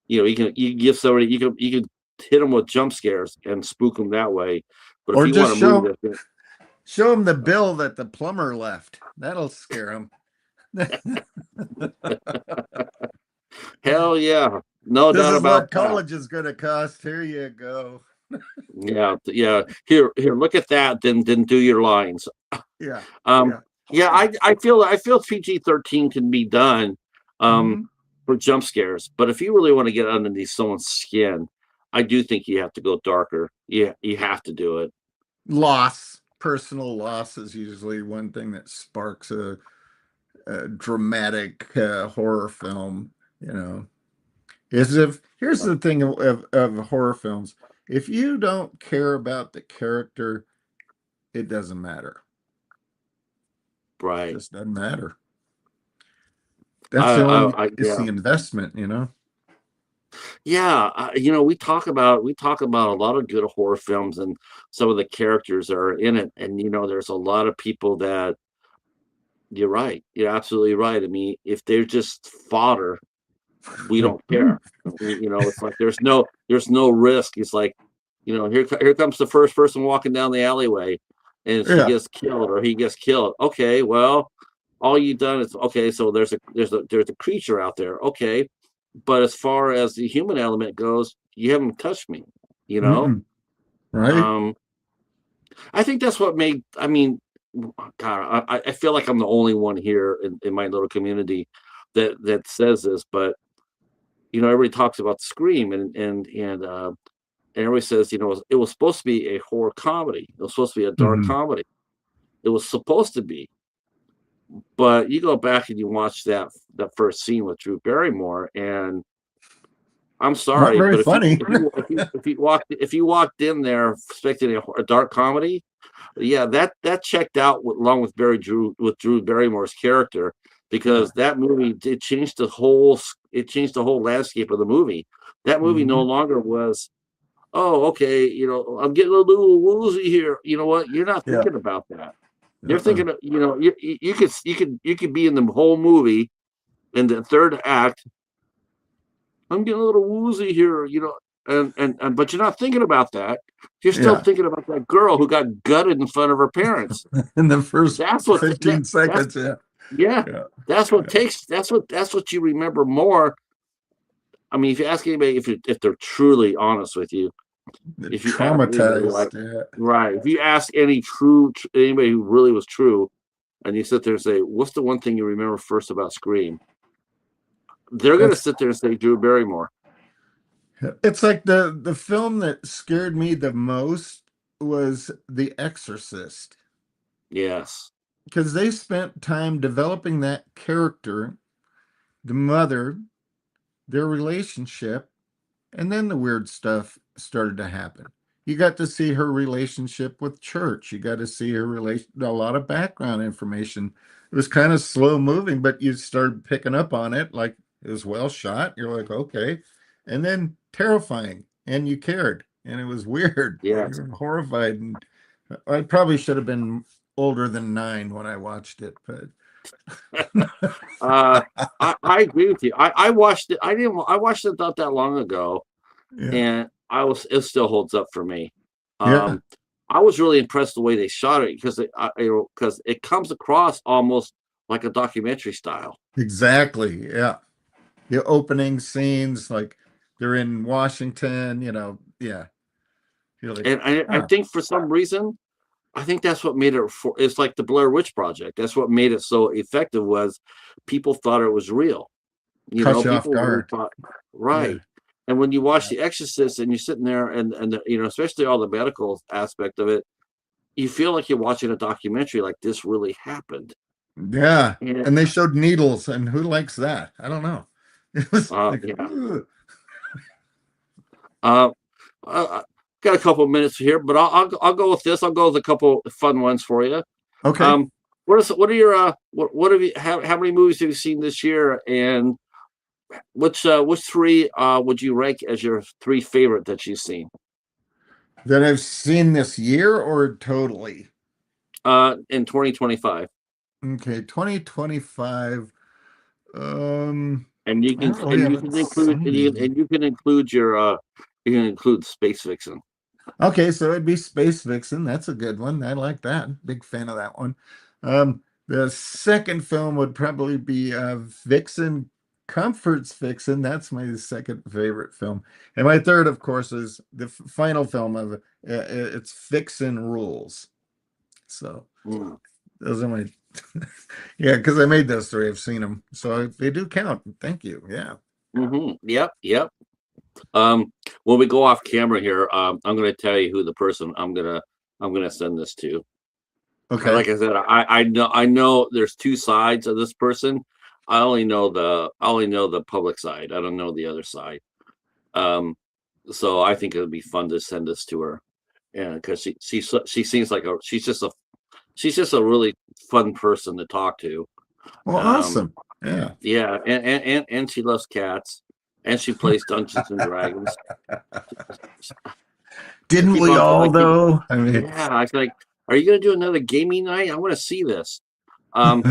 you give somebody you can hit them with jump scares and spook them that way. But if Or you want just a movie that's show them the bill that the plumber left. That'll scare them. hell yeah, no This doubt is about what that. college is going to cost. Here you go. Yeah, yeah. Here, look at that. Then do your lines. Yeah. Um, Yeah. yeah, I feel PG-13 can be done um, Hmm. for jump scares, but if you really want to get underneath someone's skin, I do think you have to go darker. Yeah, you have to do it. Personal loss is usually one thing that sparks a dramatic horror film. You know, is if here's the thing of horror films: if you don't care about the character, it doesn't matter. Right. Just doesn't matter. That's the only. It's Yeah, the investment. yeah. We talk about a lot of good horror films and some of the characters that are in it, and there's a lot of people that you're right. You're absolutely right. I mean, if they're just fodder, we Like, don't care. It's like there's no risk. It's like, here comes the first person walking down the alleyway, and she yeah. gets killed or he gets killed. Okay, well, all you've done is okay. So there's a creature out there. Okay, but as far as the human element goes, you haven't touched me. You know, Mm-mm. Right. um, I think that's what made. I mean, God, I feel like I'm the only one here in my little community that says this, but everybody talks about Scream and everybody says, it was supposed to be a horror comedy. It was supposed to be a dark Hmm. comedy. It was supposed to be, but you go back and you watch that first scene with Drew Barrymore, and I'm Not sorry, very but if you funny. if you if you walked in there expecting a dark comedy, yeah, that checked out along with Drew Barrymore's character, Yeah. because that movie did change the whole landscape of the movie. That movie no Hmm. longer was, oh, okay, I'm getting a little woozy here. You know what? You're not Yeah. thinking about that. You're Uh-uh. thinking, you could be in the whole movie in the third act I'm getting a little woozy here, and but you're not thinking about that. You're still Yeah. thinking about that girl who got gutted in front of her parents. In the first That's what that, 15 that's seconds. Yeah. yeah. Yeah. That's what Yeah. takes. That's what you remember more. I mean, if you ask anybody if they're truly honest with you, The if you ask anybody like traumatized. Yeah. right, if you ask anybody who really was true, and you sit there and say, "What's the one thing you remember first about Scream?" They're gonna That's sit there and say Drew Barrymore. it's like the film that scared me the most was The Exorcist Yes. because they spent time developing that character, the mother, their relationship, and then the weird stuff started to happen. You got to see her relationship with church. You got to see her relation, a lot of background information. It was kind of slow moving, but you started picking up on it. Like it was well shot. You're like, okay. And then terrifying. And you cared. And it was weird. You Yes. were horrified. And I probably should have been older than 9 when I watched it, but Uh, I agree with you. I watched it. I watched it not that long ago, yeah. and it still holds up for me. Yeah. Um, I was really impressed the way they shot it because it comes across almost like a documentary style. Exactly. Yeah. The opening scenes, like they're in Washington, yeah. You're like, And I huh, think for some reason, I think that's what made it it's like the Blair Witch Project. That's what made it so effective was people thought it was real. caught you off People really guard. thought Yeah. right. And when you watch Yeah. The Exorcist and you're sitting there and especially all the medical aspect of it, you feel like you're watching a documentary like this really happened. Yeah. And And they showed needles, and who likes that? I don't know. It was like, yeah. ugh. Uh, got a couple minutes here, but I'll go with this. I'll go with a couple fun ones for you. Okay. Um, what are your what have you how many movies have you seen this year, and which three would you rank as your three favorite that you've seen That I've seen this year or totally? in 2025? Okay, 2025. And I really haven't seen any. you can include your you can include Space Vixen. Okay, so it'd be Space Vixen. That's a good one. I like that. Big fan of that one. The second film would probably be Vixen Comforts Vixen. That's my second favorite film. And my third, of course, is the final film of it. It's Vixen Rules. So Mm. those are my yeah, because I made those three. I've seen them, so they do count. Thank you. Yeah. Yep, yep. When we go off camera here, I'm going to tell you who the person I'm gonna send this to. Okay. Like I said, I know there's two sides of this person. I only know the public side. I don't know the other side. Um, so I think it would be fun to send this to her, yeah, because she seems like she's just a really fun person to talk to. Well, Um, awesome. Yeah. yeah, and she loves cats, and she plays Dungeons and Dragons. Didn't we all I keep, though? I mean, yeah. I was like, are you gonna do another gaming night? I want to see this. Um,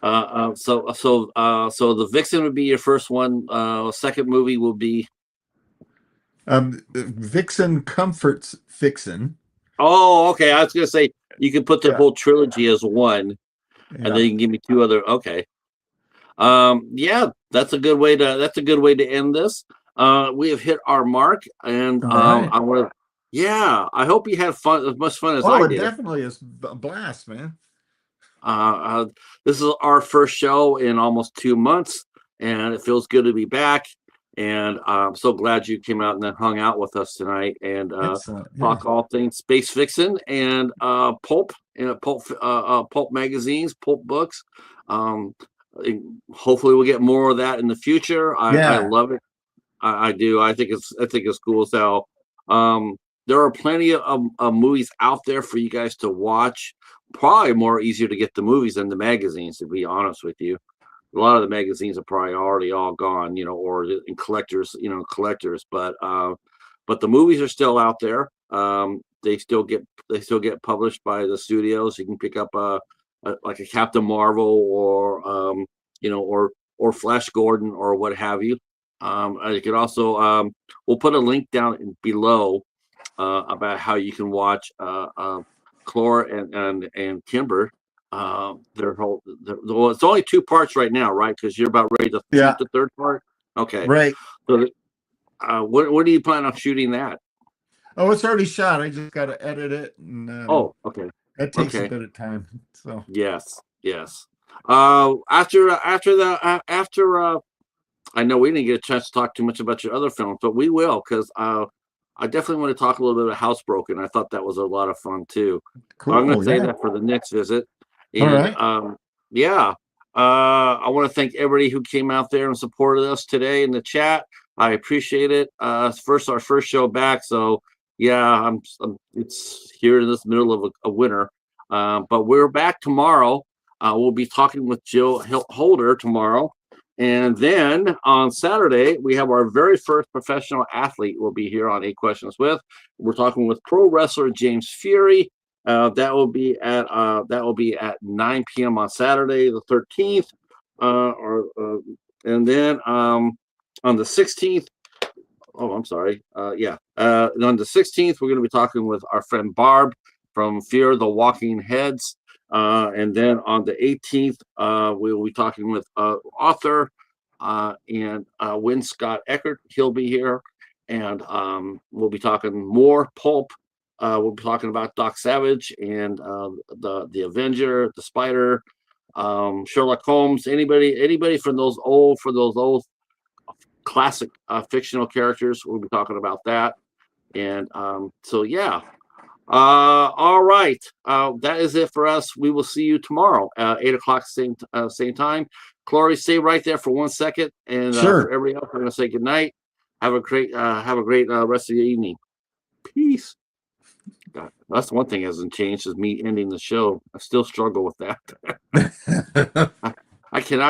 so the Vixen would be your first one. Second movie will be. Vixen Comforts Vixen. Oh, okay. I was gonna say you can put the Yeah. whole trilogy as one, and then Yeah. you can give me two other. Okay. Yeah, that's a good way to end this. We have hit our mark, and All right. I want to. Yeah, I hope you had fun, as much fun as Oh, I it did. definitely is a blast, man. This is our first show in almost 2 months, and it feels good to be back. And I'm so glad you came out and then hung out with us tonight and Excellent. Yeah. talk all things space fiction and pulp magazines, pulp books. Um, hopefully, we'll get more of that in the future. I Yeah. love it. I do. I think it's cool as hell. Um, there are plenty of movies out there for you guys to watch. Probably more easier to get the movies than the magazines, to be honest with you. A lot of the magazines are probably already all gone, or in collectors, collectors. But the movies are still out there. They still get published by the studios. You can pick up like a Captain Marvel or or Flash Gordon or what have you. You can also we'll put a link down below about how you can watch Klor and Kimber. Well, it's only 2 parts right now, right? Because you're about ready to shoot Yeah, the third part. Okay. right. So, when do you plan on shooting that? Oh, it's already shot. I just got to edit it, and Oh, okay, that takes a okay, bit of time. So yes, yes. After I know we didn't get a chance to talk too much about your other films, but we will because I definitely want to talk a little bit of Housebroken. I thought that was a lot of fun too. I'm going to cool. say Yeah. that for the next visit, All and right. yeah, I want to thank everybody who came out there and supported us today in the chat. I appreciate it. It's our first show back, so yeah, it's here in this middle of a winter, but we're back tomorrow. We'll be talking with Jill Holder tomorrow. And then on Saturday, we have our very first professional athlete will be here on 8 Questions With. We're talking with pro wrestler James Fury. That will be at 9 p.m. on Saturday, the 13th. And then on the 16th, oh, I'm sorry. On the 16th, we're going to be talking with our friend Barb from Fear the Walking Heads. And then on the 18th, we'll be talking with author and Win Scott Eckert. He'll be here. And we'll be talking more pulp. We'll be talking about Doc Savage and the Avenger, the Spider, Sherlock Holmes. Anybody from those old classic fictional characters. We'll be talking about that. And so, yeah. All right. That is it for us. We will see you tomorrow, 8 o'clock, same time. Chloe, stay right there for 1 second. And for Sure. everybody else, we're going to say good night. Have a great rest of the evening. Peace. God, that's one thing that hasn't changed is me ending the show. I still struggle with that. I cannot